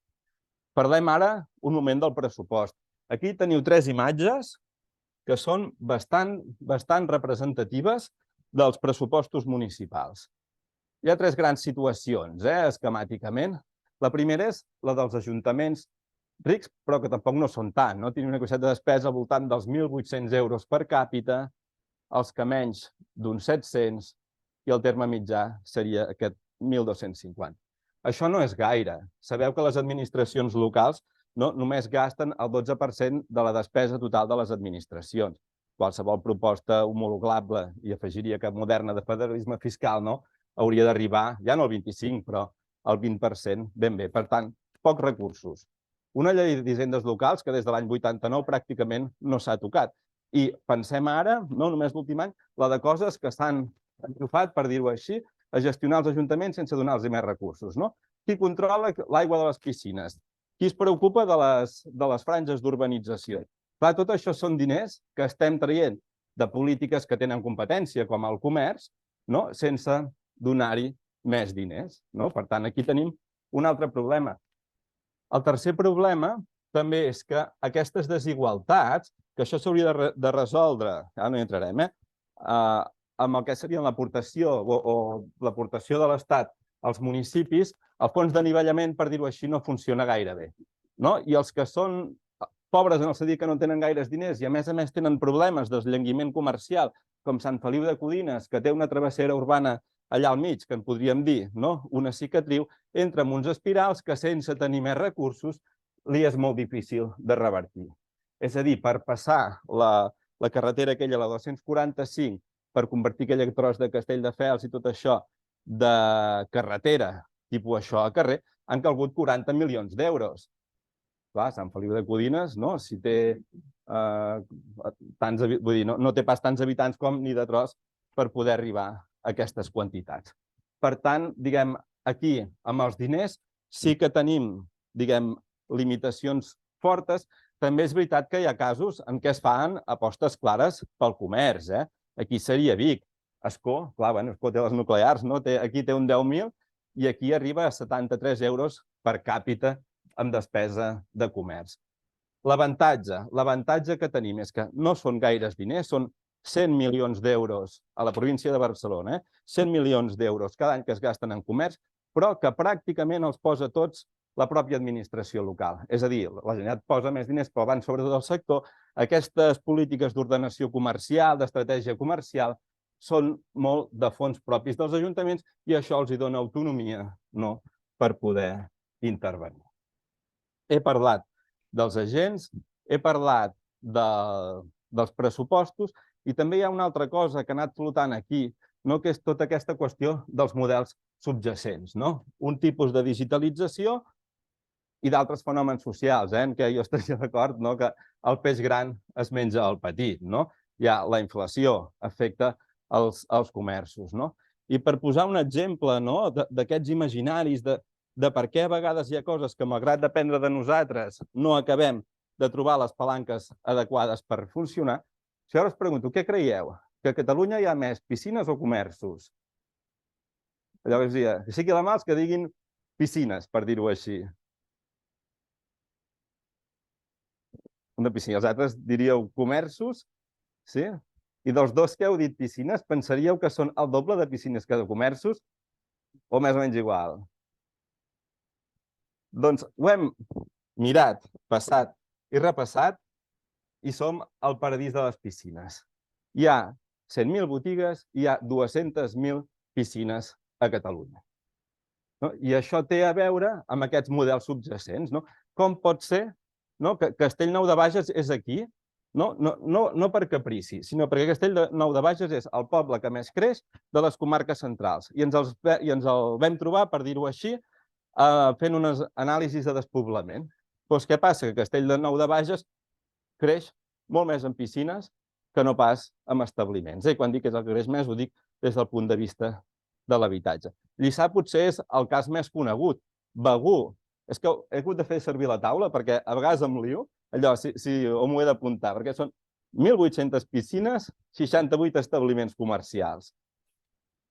Parlem ara un moment del pressupost. Aquí teniu 3 imatges que són bastant representatives dels pressupostos municipals. Hi ha 3 grans situacions, esquemàticament. La primera és la dels ajuntaments rics, però que tampoc no són tant. Tenen una capacitat de despesa al voltant dels 1.800 euros per càpita, els que menys d'uns 700, i el terme mitjà seria aquest 1.250. Això no és gaire. Sabeu que les administracions locals només gasten el 12% de la despesa total de les administracions. Qualsevol proposta homologable, i afegiria que moderna de federalisme fiscal, hauria d'arribar, ja no al 25%, però al 20% ben bé. Per tant, pocs recursos. Una llei d'hisendes locals que des de l'any 89 pràcticament no s'ha tocat. I pensem ara, no només l'últim any, la de coses que s'han enxufat, per dir-ho així, a gestionar els ajuntaments sense donar-los més recursos. Qui controla l'aigua de les piscines? Qui es preocupa de les franges d'urbanització? Clar, tot això són diners que estem traient de polítiques que tenen competència, com el comerç, sense donar-hi més diners. Per tant, aquí tenim un altre problema. El tercer problema també és que aquestes desigualtats, que això s'hauria de resoldre, ara no hi entrarem, amb el que seria l'aportació o l'aportació de l'Estat als municipis, el fons d'anivellament, per dir-ho així, no funciona gaire bé. I els que són pobres en el sentit que no tenen gaires diners i a més tenen problemes d'esllenguiment comercial, com Sant Feliu de Codines, que té una travessera urbana allà al mig, que en podríem dir una cicatriu, entra en uns espirals que sense tenir més recursos li és molt difícil de revertir. És a dir, per passar la carretera aquella, la 245, per convertir aquell tros de Castelldefels i tot això de carretera, tipus això a carrer, han calgut 40 milions d'euros. Clar, Sant Feliu de Codines, si té tants, vull dir, no té pas tants habitants com ni de tros per poder arribar a aquestes quantitats. Per tant, diguem, aquí, amb els diners, sí que tenim, diguem, limitacions fortes, també és veritat que hi ha casos en què es fan apostes clares pel comerç. Aquí seria Vic. Ascó, clar, Ascó té les nuclears, no? Aquí té un 10.000 i aquí arriba a 73 euros per càpita en despesa de comerç. L'avantatge que tenim és que no són gaires diners, són 100 milions d'euros a la província de Barcelona, 100 milions d'euros cada any que es gasten en comerç, però que pràcticament els posa tots la pròpia administració local. És a dir, la Generalitat posa més diners, però van sobretot al sector. Aquestes polítiques d'ordenació comercial, d'estratègia comercial, són molt de fons propis dels ajuntaments i això els dona autonomia per poder intervenir. He parlat dels agents, he parlat dels pressupostos i també hi ha una altra cosa que ha anat flotant aquí, que és tota aquesta qüestió dels models subjacents. Un tipus de digitalització i d'altres fenòmens socials, en què jo estaria d'acord que el peix gran es menja el petit. La inflació afecta els comerços. I per posar un exemple d'aquests imaginaris de per què a vegades hi ha coses que, malgrat dependre de nosaltres, no acabem de trobar les palanques adequades per funcionar, si ara us pregunto, què creieu? Que a Catalunya hi ha més piscines o comerços? Allò que us deia, que sigui la mà els que diguin piscines, per dir-ho així. Una piscina. Els altres diríeu comerços, sí? I dels dos que heu dit piscines, pensaríeu que són el doble de piscines que de comerços o més o menys igual? Doncs ho hem mirat, passat i repassat i som al paradís de les piscines. Hi ha 100.000 botigues i hi ha 200.000 piscines a Catalunya. I això té a veure amb aquests models subjacents. Com pot ser que Castellnou de Bages és aquí? No per caprici, sinó perquè Castellnou de Bages és el poble que més creix de les comarques centrals. I ens el vam trobar, per dir-ho així, fent unes anàlisis de despoblament. Doncs què passa? Que Castellnou de Bages creix molt més en piscines que no pas en establiments. I quan dic que és el que creix més, ho dic des del punt de vista de l'habitatge. Lliçà potser és el cas més conegut. Begur. És que he hagut de fer servir la taula perquè a vegades em lio, allò, o m'ho he d'apuntar, perquè són 1.800 piscines, 68 establiments comercials.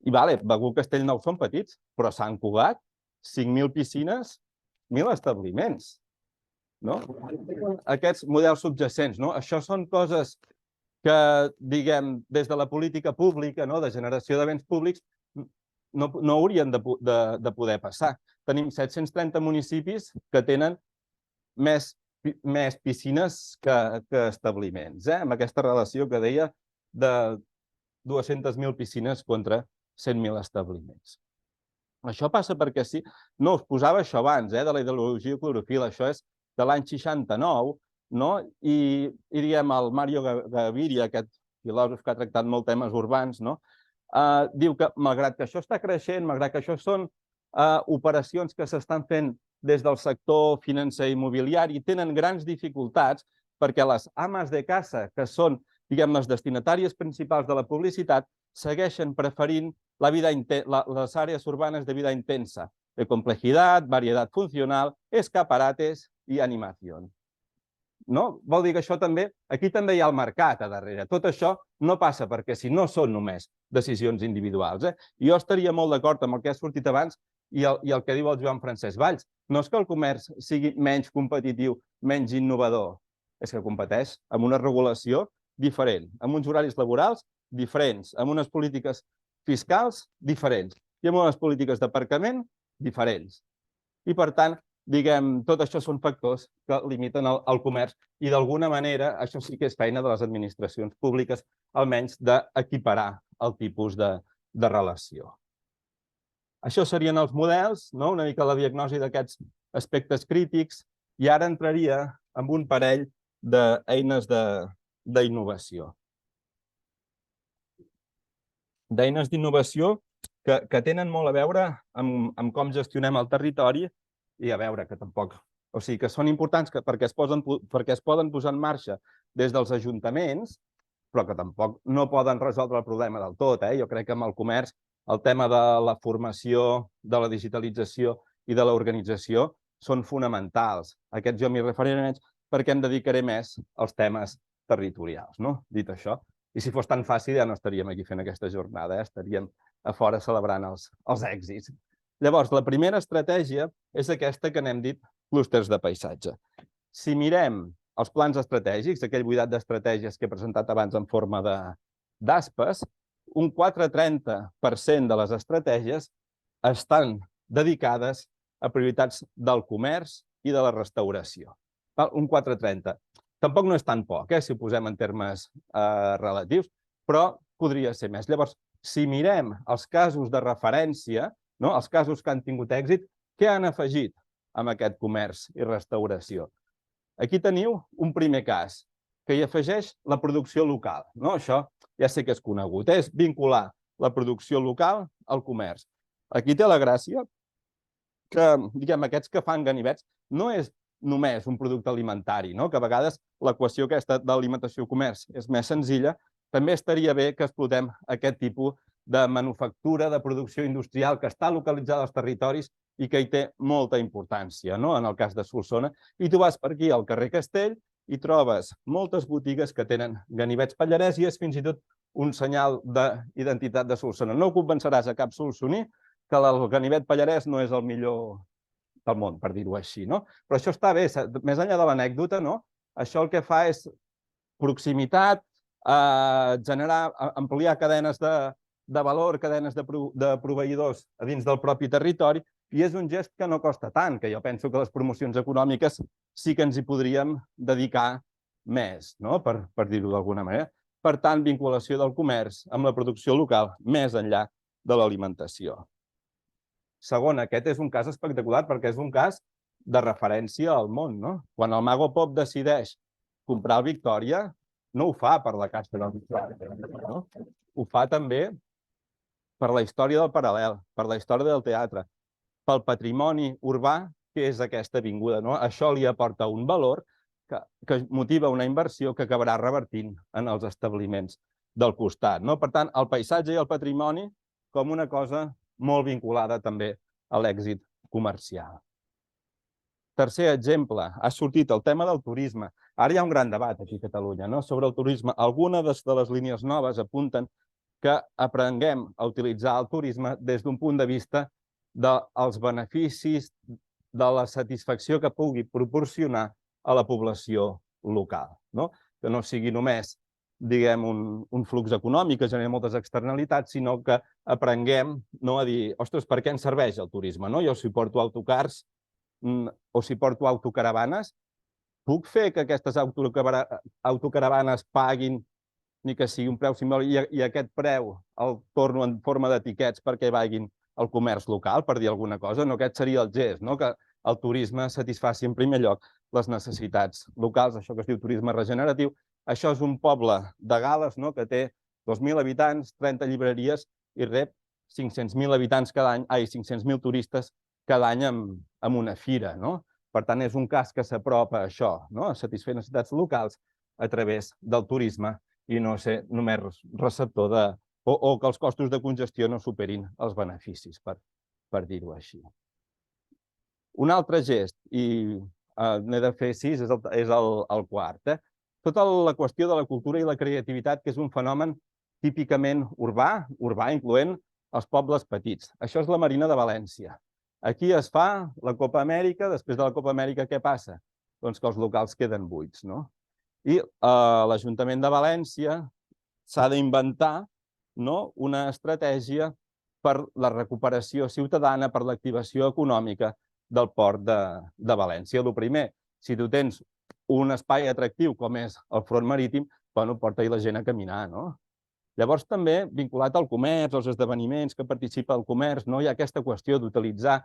I Begur, Castellnou són petits, però Sant Cugat, 5.000 piscines, 1.000 establiments. Aquests models subjacents, això són coses que, diguem, des de la política pública, de generació de béns públics, no haurien de poder passar. Tenim 730 municipis que tenen més piscines que establiments, amb aquesta relació que deia de 200.000 piscines contra 100.000 establiments. Això passa perquè sí, no us posava això abans, de la ideologia clorofil, això és de l'any 69, i diguem, el Mario Gaviria, aquest filòsof que ha tractat molt temes urbans, diu que, malgrat que això està creixent, malgrat que això són operacions que s'estan fent des del sector financer i immobiliari, tenen grans dificultats perquè les ames de casa, que són, diguem, les destinatàries principals de la publicitat, segueixen preferint les àrees urbanes de vida intensa, de complejidad, variedad funcional, escaparates i animació. Vol dir que això també, aquí també hi ha el mercat a darrere. Tot això no passa perquè si no són només decisions individuals. Jo estaria molt d'acord amb el que ha sortit abans i el que diu el Joan Francesc Valls. No és que el comerç sigui menys competitiu, menys innovador, és que competeix amb una regulació diferent, amb uns horaris laborals diferents, amb unes polítiques fiscals diferents i amb unes polítiques d'aparcament diferents. I, per tant, diguem, tot això són factors que limiten el comerç i, d'alguna manera, això sí que és feina de les administracions públiques, almenys d'equiparar el tipus de relació. Això serien els models, una mica la diagnosi d'aquests aspectes crítics, i ara entraria en un parell d'eines d'innovació. D'eines d'innovació que tenen molt a veure amb com gestionem el territori i a veure que tampoc... O sigui, que són importants perquè es poden posar en marxa des dels ajuntaments, però que tampoc no poden resoldre el problema del tot. Jo crec que amb el comerç el tema de la formació, de la digitalització i de l'organització són fonamentals. Aquests jo m'hi referiré menys, perquè em dedicaré més als temes territorials, no? Dit això. I si fos tan fàcil ja no estaríem aquí fent aquesta jornada, estaríem a fora celebrant els èxits. Llavors, la primera estratègia és aquesta que n'hem dit clústers de paisatge. Si mirem els plans estratègics, aquell buidat d'estratègies que he presentat abans en forma d'aspes, un 4,30% de les estratègies estan dedicades a prioritats del comerç i de la restauració. Un 4,30. Tampoc no és tan poc, si ho posem en termes relatius, però podria ser més. Llavors, si mirem els casos de referència, els casos que han tingut èxit, què han afegit amb aquest comerç i restauració? Aquí teniu un primer cas, que hi afegeix la producció local. Això ja sé que és conegut, és vincular la producció local al comerç. Aquí té la gràcia que, diguem, aquests que fan ganivets no és només un producte alimentari, que a vegades l'equació aquesta d'alimentació-comerç és més senzilla, també estaria bé que explotem aquest tipus de manufactura, de producció industrial que està localitzada als territoris i que hi té molta importància, en el cas de Solsona. I tu vas per aquí al carrer Castell i trobes moltes botigues que tenen ganivets pallarès i és fins i tot un senyal d'identitat de Solsona. No convenceràs a cap solsoní que el ganivet pallarès no és el millor del món, per dir-ho així. Però això està bé, més enllà de l'anècdota, això el que fa és proximitat, ampliar cadenes de valor, cadenes de proveïdors a dins del propi territori, i és un gest que no costa tant, que jo penso que les promocions econòmiques sí que ens hi podríem dedicar més, per dir-ho d'alguna manera. Per tant, vinculació del comerç amb la producció local, més enllà de l'alimentació. Segon, aquest és un cas espectacular perquè és un cas de referència al món. Quan el Mago Pop decideix comprar el Victòria, no ho fa per la caixa del Victòria. Ho fa també per la història del paral·lel, per la història del teatre, pel patrimoni urbà que és aquesta avinguda. Això li aporta un valor que motiva una inversió que acabarà revertint en els establiments del costat. Per tant, el paisatge i el patrimoni com una cosa molt vinculada també a l'èxit comercial. Tercer exemple, ha sortit el tema del turisme. Ara hi ha un gran debat aquí a Catalunya sobre el turisme. Algunes de les línies noves apunten que aprenguem a utilitzar el turisme des d'un punt de vista dels beneficis, de la satisfacció que pugui proporcionar a la població local. Que no sigui només, diguem, un flux econòmic que genera moltes externalitats, sinó que aprenguem a dir, ostres, per què ens serveix el turisme? Jo si porto autocars o si porto autocaravanes, puc fer que aquestes autocaravanes paguin ni que sigui un preu simbòlic i aquest preu el torno en forma d'etiquets perquè vagin al comerç local, per dir alguna cosa? Aquest seria el gest, que el turisme satisfaci en primer lloc les necessitats locals, això que es diu turisme regeneratiu. Això és un poble de Gal·les que té 2.000 habitants, 30 llibreries i rep 500.000 habitants cada any, 500.000 turistes cada any amb una fira. Per tant, és un cas que s'apropa a això, a satisfer necessitats locals a través del turisme i no ser només receptor o que els costos de congestió no superin els beneficis, per dir-ho així. Un altre gest, i n'he de fer 6, és el quart. Tota la qüestió de la cultura i la creativitat, que és un fenomen típicament urbà incloent els pobles petits. Això és la Marina de València. Aquí es fa la Copa Amèrica, després de la Copa Amèrica què passa? Doncs que els locals queden buits. I l'Ajuntament de València s'ha d'inventar una estratègia per la recuperació ciutadana, per l'activació econòmica del port de València. El primer, si tu tens un espai atractiu com és el front marítim, porta-hi la gent a caminar. Llavors també, vinculat al comerç, als esdeveniments que participa el comerç, hi ha aquesta qüestió d'utilitzar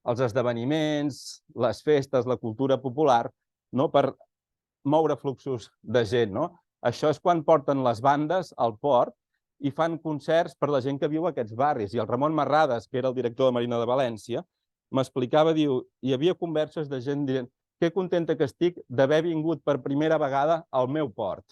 els esdeveniments, les festes, la cultura popular, per moure fluxos de gent. Això és quan porten les bandes al port i fan concerts per la gent que viu a aquests barris. I el Ramon Marrades, que era el director de Marina de València, m'explicava, diu, hi havia converses de gent dient que contenta que estic d'haver vingut per primera vegada al meu port.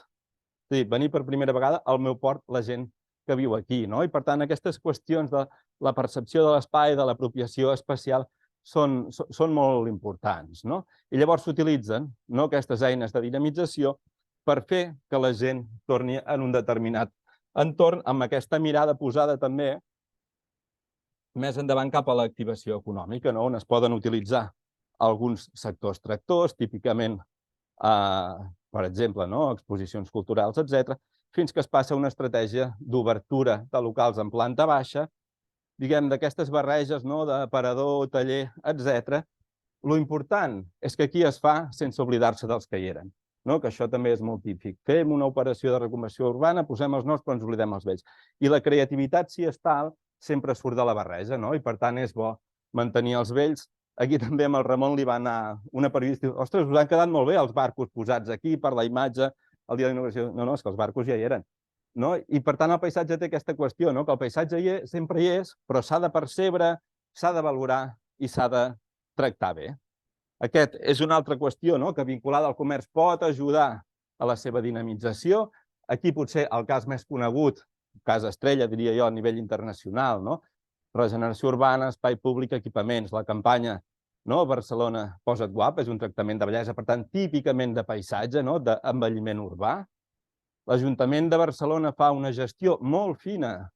És a dir, venir per primera vegada al meu port la gent que viu aquí. I per tant, aquestes qüestions de la percepció de l'espai, de l'apropiació espacial, són molt importants. No? I llavors s'utilitzen aquestes eines de dinamització per fer que la gent torni en un determinat entorn amb aquesta mirada posada també més endavant cap a l'activació econòmica, on es poden utilitzar alguns sectors tractors, típicament, per exemple, exposicions culturals, etc., fins que es passa a una estratègia d'obertura de locals en planta baixa, diguem, d'aquestes barreges d'aparador, taller, etc. Lo important és que aquí es fa sense oblidar-se dels que hi eren, que això també és molt típic. Fem una operació de reconversió urbana, posem els nous però ens oblidem els vells. I la creativitat, si és tal, sempre surt de la barreja, i per tant és bo mantenir els vells. Aquí també amb el Ramon li va anar una periodista i diu, ostres, us han quedat molt bé els barcos posats aquí per la imatge el dia d'inauguració. No, és que els barcos ja hi eren. I per tant el paisatge té aquesta qüestió, que el paisatge sempre hi és, però s'ha de percebre, s'ha de valorar i s'ha de tractar bé. Aquesta és una altra qüestió que vinculada al comerç pot ajudar a la seva dinamització. Aquí potser el cas més conegut, cas estrella, diria jo, a nivell internacional, regeneració urbana, espai públic, equipaments, la campanya Barcelona posa't guap, és un tractament de bellesa, per tant, típicament de paisatge, d'envelliment urbà. L'Ajuntament de Barcelona fa una gestió molt fina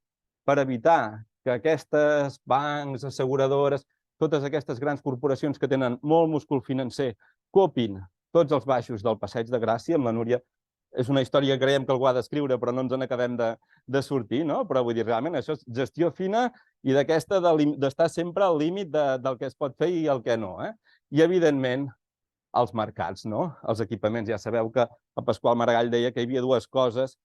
per evitar que aquestes bancs, asseguradores, totes aquestes grans corporacions que tenen molt múscul financer copin tots els baixos del Passeig de Gràcia. Amb la Núria és una història que creiem que algú ha d'escriure, però no ens n'acabem de sortir, però vull dir, realment això és gestió fina i d'aquesta d'estar sempre al límit del que es pot fer i el que no. I, evidentment, els mercats, els equipaments. Ja sabeu que el Pasqual Maragall deia que hi havia dues coses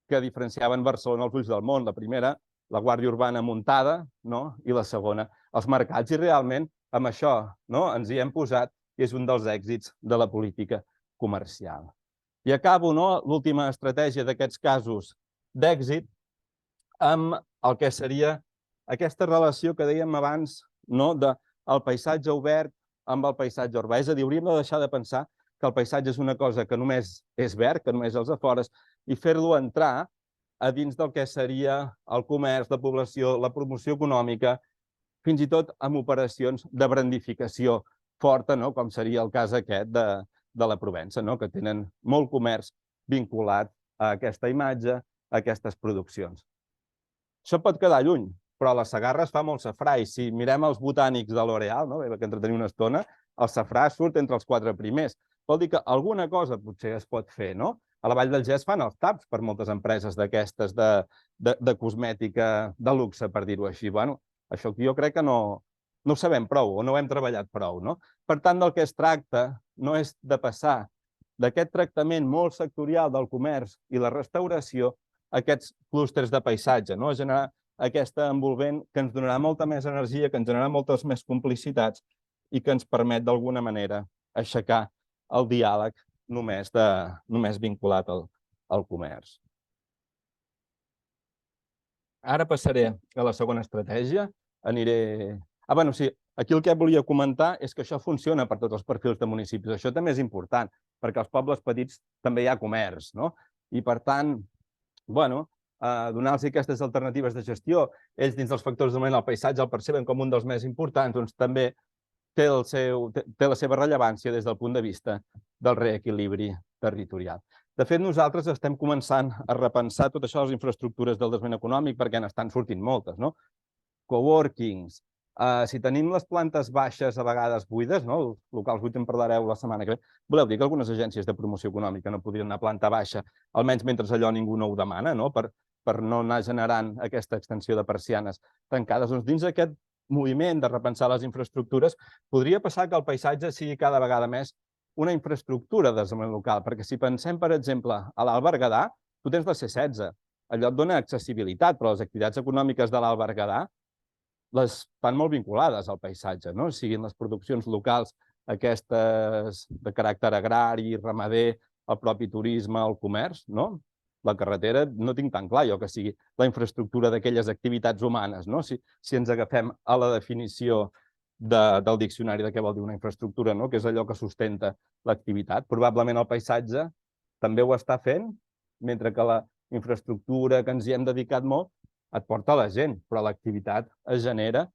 que diferenciaven Barcelona als ulls del món. La primera, la Guàrdia Urbana muntada, i la segona, els mercats. I realment amb això ens hi hem posat i és un dels èxits de la política comercial. I acabo l'última estratègia d'aquests casos d'èxit amb el que seria aquesta relació que dèiem abans del paisatge obert amb el paisatge urbà. És a dir, hauríem de deixar de pensar que el paisatge és una cosa que només és verd, que només és als afores, i fer-lo entrar a dins del que seria el comerç, la població, la promoció econòmica, fins i tot amb operacions de brandificació forta, com seria el cas aquest de la Provença, que tenen molt comerç vinculat a aquesta imatge, a aquestes produccions. Això pot quedar lluny, però a la Segarra es fa molt safrà, i si mirem els botànics de L'Oreal, que entretenim una estona, el safrà surt entre els 4 primers. Vol dir que alguna cosa potser es pot fer, A la Vall del Gès fan els taps per moltes empreses d'aquestes de cosmètica de luxe, per dir-ho així. Bueno, això jo crec que no ho sabem prou o no ho hem treballat prou. Per tant, del que es tracta no és de passar d'aquest tractament molt sectorial del comerç i la restauració a aquests clústers de paisatge, a generar aquesta envolvent que ens donarà molta més energia, que ens generarà moltes més complicitats i que ens permet d'alguna manera aixecar el diàleg només vinculat al comerç. Ara passaré a la segona estratègia. Sí, aquí el que volia comentar és que això funciona per tots els perfils de municipis. Això també és important, perquè als pobles petits també hi ha comerç, I, per tant, donar-los aquestes alternatives de gestió, ells dins dels factors de moment el paisatge el perceben com un dels més importants, doncs també té la seva rellevància des del punt de vista del reequilibri territorial. De fet, nosaltres estem començant a repensar tot això de les infraestructures del desenvolupament econòmic perquè n'estan sortint moltes, Coworkings, si tenim les plantes baixes a vegades buides, els locals buits en parlareu la setmana que ve, voleu dir que algunes agències de promoció econòmica no podrien anar a planta baixa, almenys mentre allò ningú no ho demana, per no anar generant aquesta extensió de persianes tancades. Doncs dins d'aquest moviment de repensar les infraestructures podria passar que el paisatge sigui cada vegada més una infraestructura de desenvolupament local, perquè si pensem, per exemple, a l'Alt Berguedà, tu tens la C16, allò et dona accessibilitat, però les activitats econòmiques de l'Alt Berguedà les fan molt vinculades al paisatge, siguin les produccions locals, aquestes de caràcter agrari, ramader, el propi turisme, el comerç, La carretera no tinc tan clar jo que sigui la infraestructura d'aquelles activitats humanes, si ens agafem a la definició del diccionari de què vol dir una infraestructura, que és allò que sustenta l'activitat. Probablement el paisatge també ho està fent, mentre que la infraestructura que ens hi hem dedicat molt et porta a la gent, però l'activitat es genera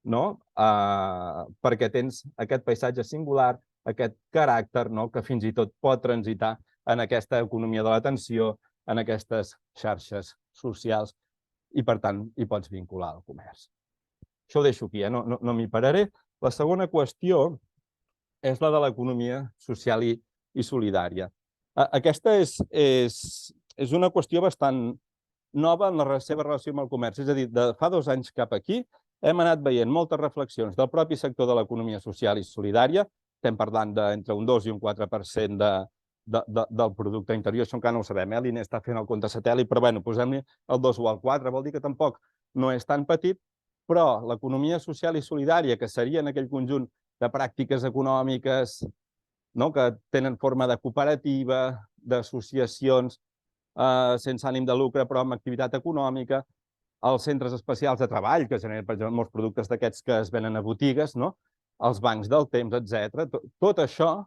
perquè tens aquest paisatge singular, aquest caràcter que fins i tot pot transitar en aquesta economia de l'atenció, en aquestes xarxes socials, i per tant hi pots vincular al comerç. Això ho deixo aquí, no m'hi pararé. La segona qüestió és la de l'economia social i solidària. Aquesta és una qüestió bastant nova en la seva relació amb el comerç. És a dir, de fa 2 anys cap aquí hem anat veient moltes reflexions del propi sector de l'economia social i solidària. Estem parlant d'entre un 2 i un 4% del producte interior. Això encara no ho sabem, l'INE està fent el compte satèl·lit, però bueno, posem-li el 2 o el 4, vol dir que tampoc no és tan petit, però l'economia social i solidària, que seria en aquell conjunt de pràctiques econòmiques que tenen forma de cooperativa, d'associacions sense ànim de lucre però amb activitat econòmica, els centres especials de treball, que generen, per exemple, molts productes d'aquests que es venen a botigues, els bancs del temps, etc. Tot això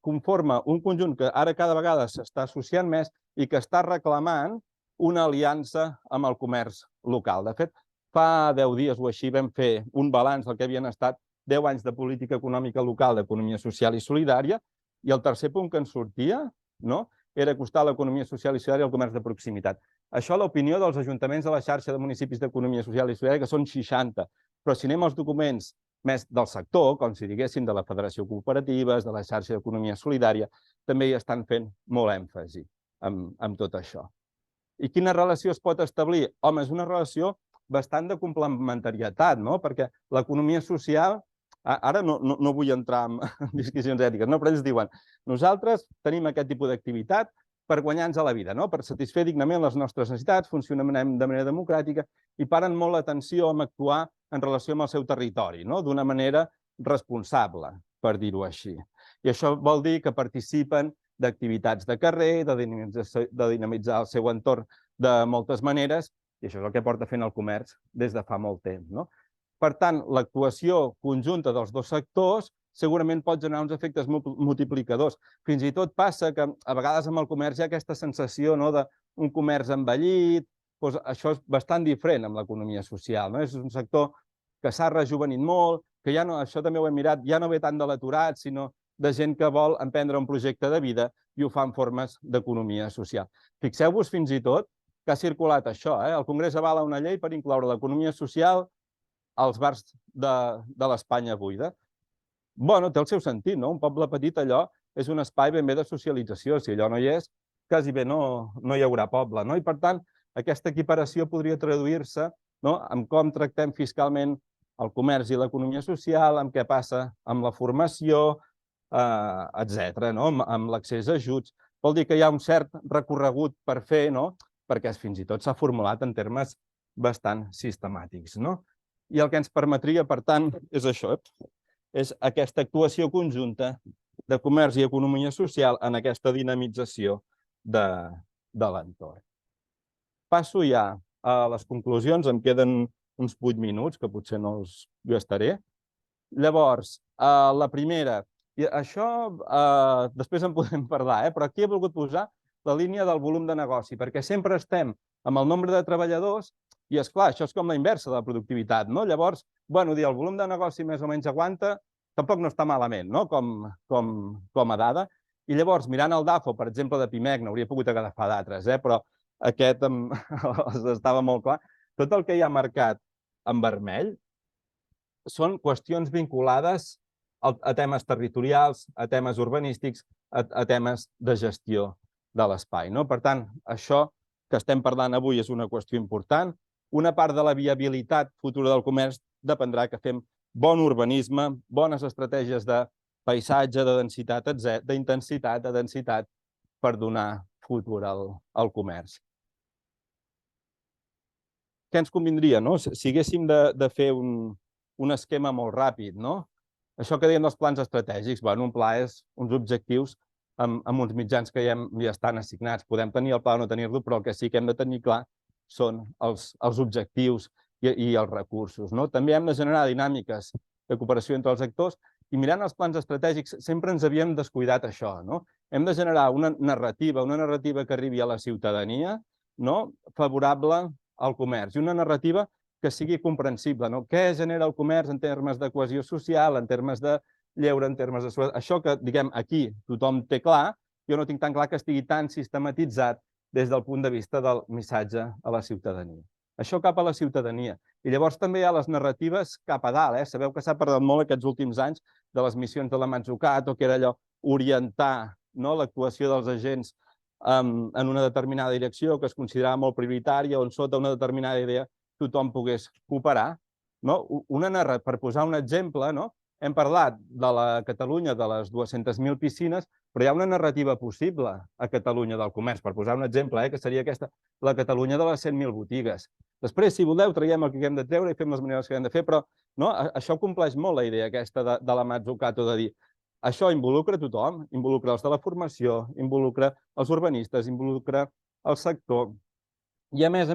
conforma un conjunt que ara cada vegada s'està associant més i que està reclamant una aliança amb el comerç local. De fet, fa 10 dies o així vam fer un balanç del que havien estat 10 anys de política econòmica local d'economia social i solidària, i el tercer punt que ens sortia era acostar l'economia social i solidària al comerç de proximitat. Això a l'opinió dels ajuntaments de la xarxa de municipis d'economia social i solidària, que són 60. Però si anem als documents més del sector, com si diguéssim de la Federació de Cooperatives, de la xarxa d'economia solidària, també hi estan fent molt èmfasi amb tot això. I quina relació es pot establir? Home, és una relació bastant de complementarietat, perquè l'economia social, ara no vull entrar en discussions ètiques, però ells diuen nosaltres tenim aquest tipus d'activitat per guanyar-nos a la vida, per satisfer dignament les nostres necessitats, funcionem de manera democràtica i paren molt l'atenció en actuar en relació amb el seu territori, d'una manera responsable, per dir-ho així. I això vol dir que participen d'activitats de carrer, de dinamitzar el seu entorn de moltes maneres, i això és el que porta fent el comerç des de fa molt temps. Per tant, l'actuació conjunta dels dos sectors segurament pot generar uns efectes multiplicadors. Fins i tot passa que a vegades amb el comerç hi ha aquesta sensació d'un comerç envellit. Això és bastant diferent amb l'economia social. És un sector que s'ha rejuvenit molt, que ja no, això també ho hem mirat, ja no ve tant de l'aturat, sinó de gent que vol emprendre un projecte de vida i ho fa en formes d'economia social. Fixeu-vos fins i tot que ha circulat això. El Congrés avala una llei per incloure l'economia social als bars de l'Espanya buida. Bé, té el seu sentit, un poble petit allò és un espai ben bé de socialització. Si allò no hi és, quasi bé no hi haurà poble. I per tant, aquesta equiparació podria traduir-se en com tractem fiscalment el comerç i l'economia social, en què passa amb la formació, etc., amb l'accés a ajuts. Vol dir que hi ha un cert recorregut per fer, perquè fins i tot s'ha formulat en termes bastant sistemàtics. I el que ens permetria, per tant, és això, és aquesta actuació conjunta de comerç i economia social en aquesta dinamització de l'entorn. Passo ja a les conclusions, em queden uns 8 minuts, que potser no els gastaré. Llavors, la primera, i això després en podem parlar, però aquí he volgut posar la línia del volum de negoci, perquè sempre estem amb el nombre de treballadors i, esclar, això és com la inversa de la productivitat. Llavors, el volum de negoci més o menys aguanta, tampoc no està malament com a dada. I llavors, mirant el DAFO, per exemple, de PIMEC, n'hauria pogut agafar d'altres, però aquest estava molt clar. Tot el que hi ha marcat en vermell són qüestions vinculades a temes territorials, a temes urbanístics, a temes de gestió de l'espai. Per tant, això que estem parlant avui és una qüestió important. Una part de la viabilitat futura del comerç dependrà que fem bon urbanisme, bones estratègies de paisatge, de densitat, d'intensitat, de densitat, per donar futur al comerç. Què ens convindria? Si haguéssim de fer un esquema molt ràpid, això que dèiem dels plans estratègics, un pla és uns objectius amb uns mitjans que ja estan assignats. Podem tenir el pla o no tenir-lo, però el que sí que hem de tenir clar són els objectius i els recursos. També hem de generar dinàmiques de cooperació entre els actors i mirant els plans estratègics sempre ens havíem descuidat això. Hem de generar una narrativa que arribi a la ciutadania favorable al comerç i una narrativa que sigui comprensible, no? Què genera el comerç en termes de cohesió social, en termes de lleure, en termes de seguretat? Això que, diguem, aquí tothom té clar, jo no tinc tan clar que estigui tan sistematitzat des del punt de vista del missatge a la ciutadania. Això cap a la ciutadania. I llavors també hi ha les narratives cap a dalt. Sabeu que s'ha parlat molt aquests últims anys de les missions de la Mazzucato, que era allò orientar l'actuació dels agents en una determinada direcció que es considerava molt prioritària, on sota una determinada idea tothom pogués cooperar. Per posar un exemple, hem parlat de la Catalunya de les 200.000 piscines, però hi ha una narrativa possible a Catalunya del comerç, per posar un exemple, que seria aquesta, la Catalunya de les 100.000 botigues. Després, si voleu, traiem el que hem de treure i fem les maneres que hem de fer, però això compleix molt la idea aquesta de la Mazzucato, de dir això involucra tothom, involucra els de la formació, involucra els urbanistes, involucra el sector. I, a més,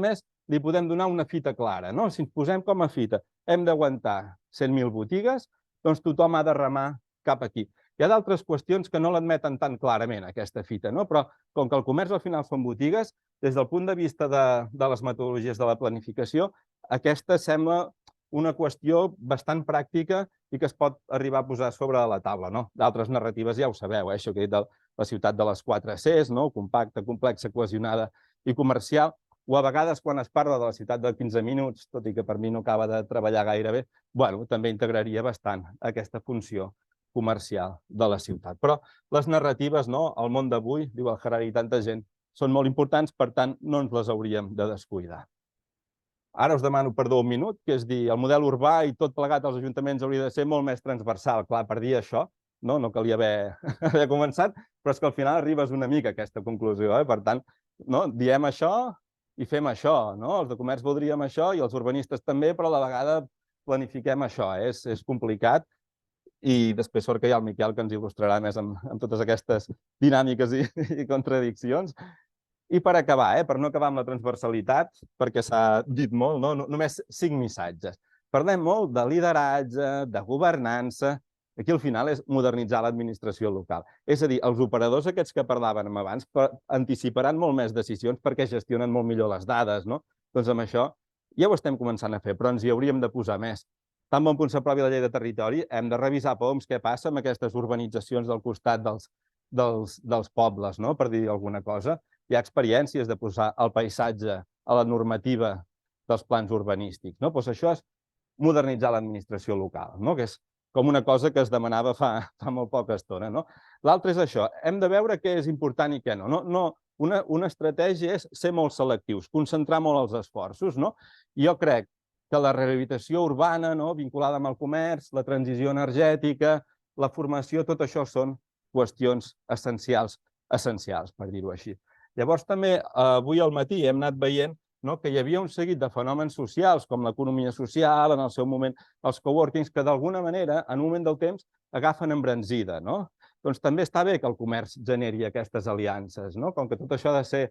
li podem donar una fita clara. Si ens posem com a fita, hem d'aguantar 100.000 botigues, doncs tothom ha de remar cap aquí. Hi ha d'altres qüestions que no l'admeten tan clarament, aquesta fita, però com que el comerç al final són botigues, des del punt de vista de les metodologies de la planificació, aquesta sembla una qüestió bastant pràctica i que es pot arribar a posar sobre la taula. D'altres narratives ja ho sabeu, això que he dit de la ciutat de les 4 Cs, compacta, complexa, cohesionada i comercial, o a vegades quan es parla de la ciutat de 15 minuts, tot i que per mi no acaba de treballar gaire bé, també integraria bastant aquesta funció comercial de la ciutat. Però les narratives, al món d'avui, diu el Harari i tanta gent, són molt importants, per tant, no ens les hauríem de descuidar. Ara us demano perdó un minut, que és dir, el model urbà i tot plegat als ajuntaments hauria de ser molt més transversal. Clar, per dir això, no calia haver començat, però és que al final arribes una mica a aquesta conclusió. Per tant, diem això i fem això. Els de comerç voldríem això i els urbanistes també, però a la vegada planifiquem això. És complicat i després sort que hi ha el Miquel que ens il·lustrarà més amb totes aquestes dinàmiques i contradiccions. I per acabar, per no acabar amb la transversalitat, perquè s'ha dit molt, només 5 missatges. Parlem molt de lideratge, de governança. Aquí al final és modernitzar l'administració local. És a dir, els operadors aquests que parlàvem abans anticiparan molt més decisions perquè gestionen molt millor les dades. Doncs amb això ja ho estem començant a fer, però ens hi hauríem de posar més. Tan bon punt s'aprovi la llei de territori, hem de revisar POMs què passa amb aquestes urbanitzacions del costat dels pobles, per dir alguna cosa. Hi ha experiències de posar el paisatge a la normativa dels plans urbanístics. Doncs això és modernitzar l'administració local, que és com una cosa que es demanava fa molt poca estona. L'altre és això, hem de veure què és important i què no. Una estratègia és ser molt selectius, concentrar molt els esforços. Jo crec que la rehabilitació urbana vinculada amb el comerç, la transició energètica, la formació, tot això són qüestions essencials, per dir-ho així. Llavors també avui al matí hem anat veient que hi havia un seguit de fenòmens socials, com l'economia social, en el seu moment els coworkings, que d'alguna manera, en un moment del temps, agafen embranzida. Doncs també està bé que el comerç generi aquestes aliances. Com que tot això ha de ser,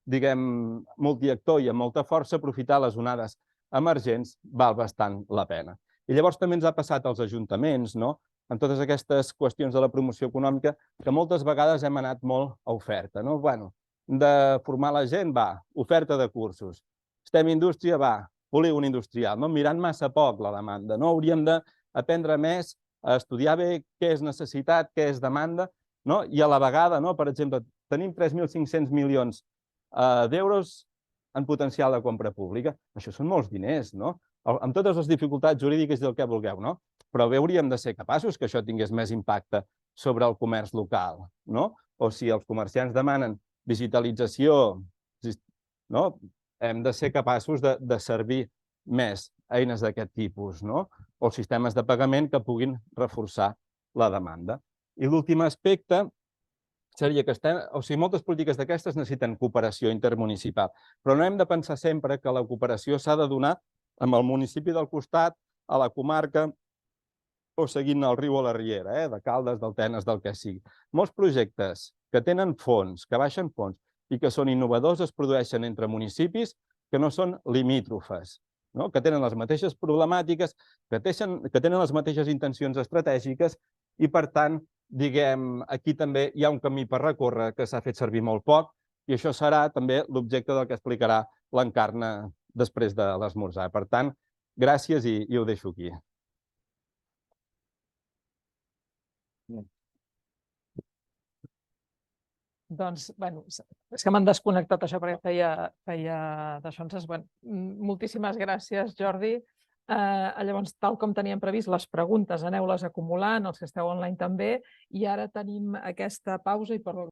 diguem, multiactor i amb molta força, aprofitar les onades emergents val bastant la pena. I llavors també ens ha passat als ajuntaments, en totes aquestes qüestions de la promoció econòmica, que moltes vegades hem anat molt a oferta. De formar la gent, oferta de cursos. Estem indústria, polígon industrial. Mirant massa poc la demanda. Hauríem d'aprendre més a estudiar bé què és necessitat, què és demanda, i a la vegada, per exemple, tenim 3.500 milions d'euros en potencial de compra pública. Això són molts diners, amb totes les dificultats jurídiques i el que vulgueu, però bé hauríem de ser capaços que això tingués més impacte sobre el comerç local, o si els comerciants demanen digitalització, hem de ser capaços de servir més eines d'aquest tipus, o sistemes de pagament que puguin reforçar la demanda. I l'últim aspecte seria que moltes polítiques d'aquestes necessiten cooperació intermunicipal, però no hem de pensar sempre que la cooperació s'ha de donar amb el municipi del costat, a la comarca, o seguint el riu o la riera, de Caldes, del Tenes, del que sigui. Molts projectes que tenen fons, que baixen fons i que són innovadors es produeixen entre municipis que no són limítrofes, que tenen les mateixes problemàtiques, que tenen les mateixes intencions estratègiques i, per tant, diguem, aquí també hi ha un camí per recórrer que s'ha fet servir molt poc i això serà també l'objecte del que explicarà l'Encarna després de l'esmorzar. Per tant, gràcies i ho deixo aquí. Doncs, bueno, és que m'han desconnectat això perquè feia d'això. Moltíssimes gràcies, Jordi. Llavors, tal com teníem previst, les preguntes aneu-les acumulant, els que esteu online també, i ara tenim aquesta pausa i per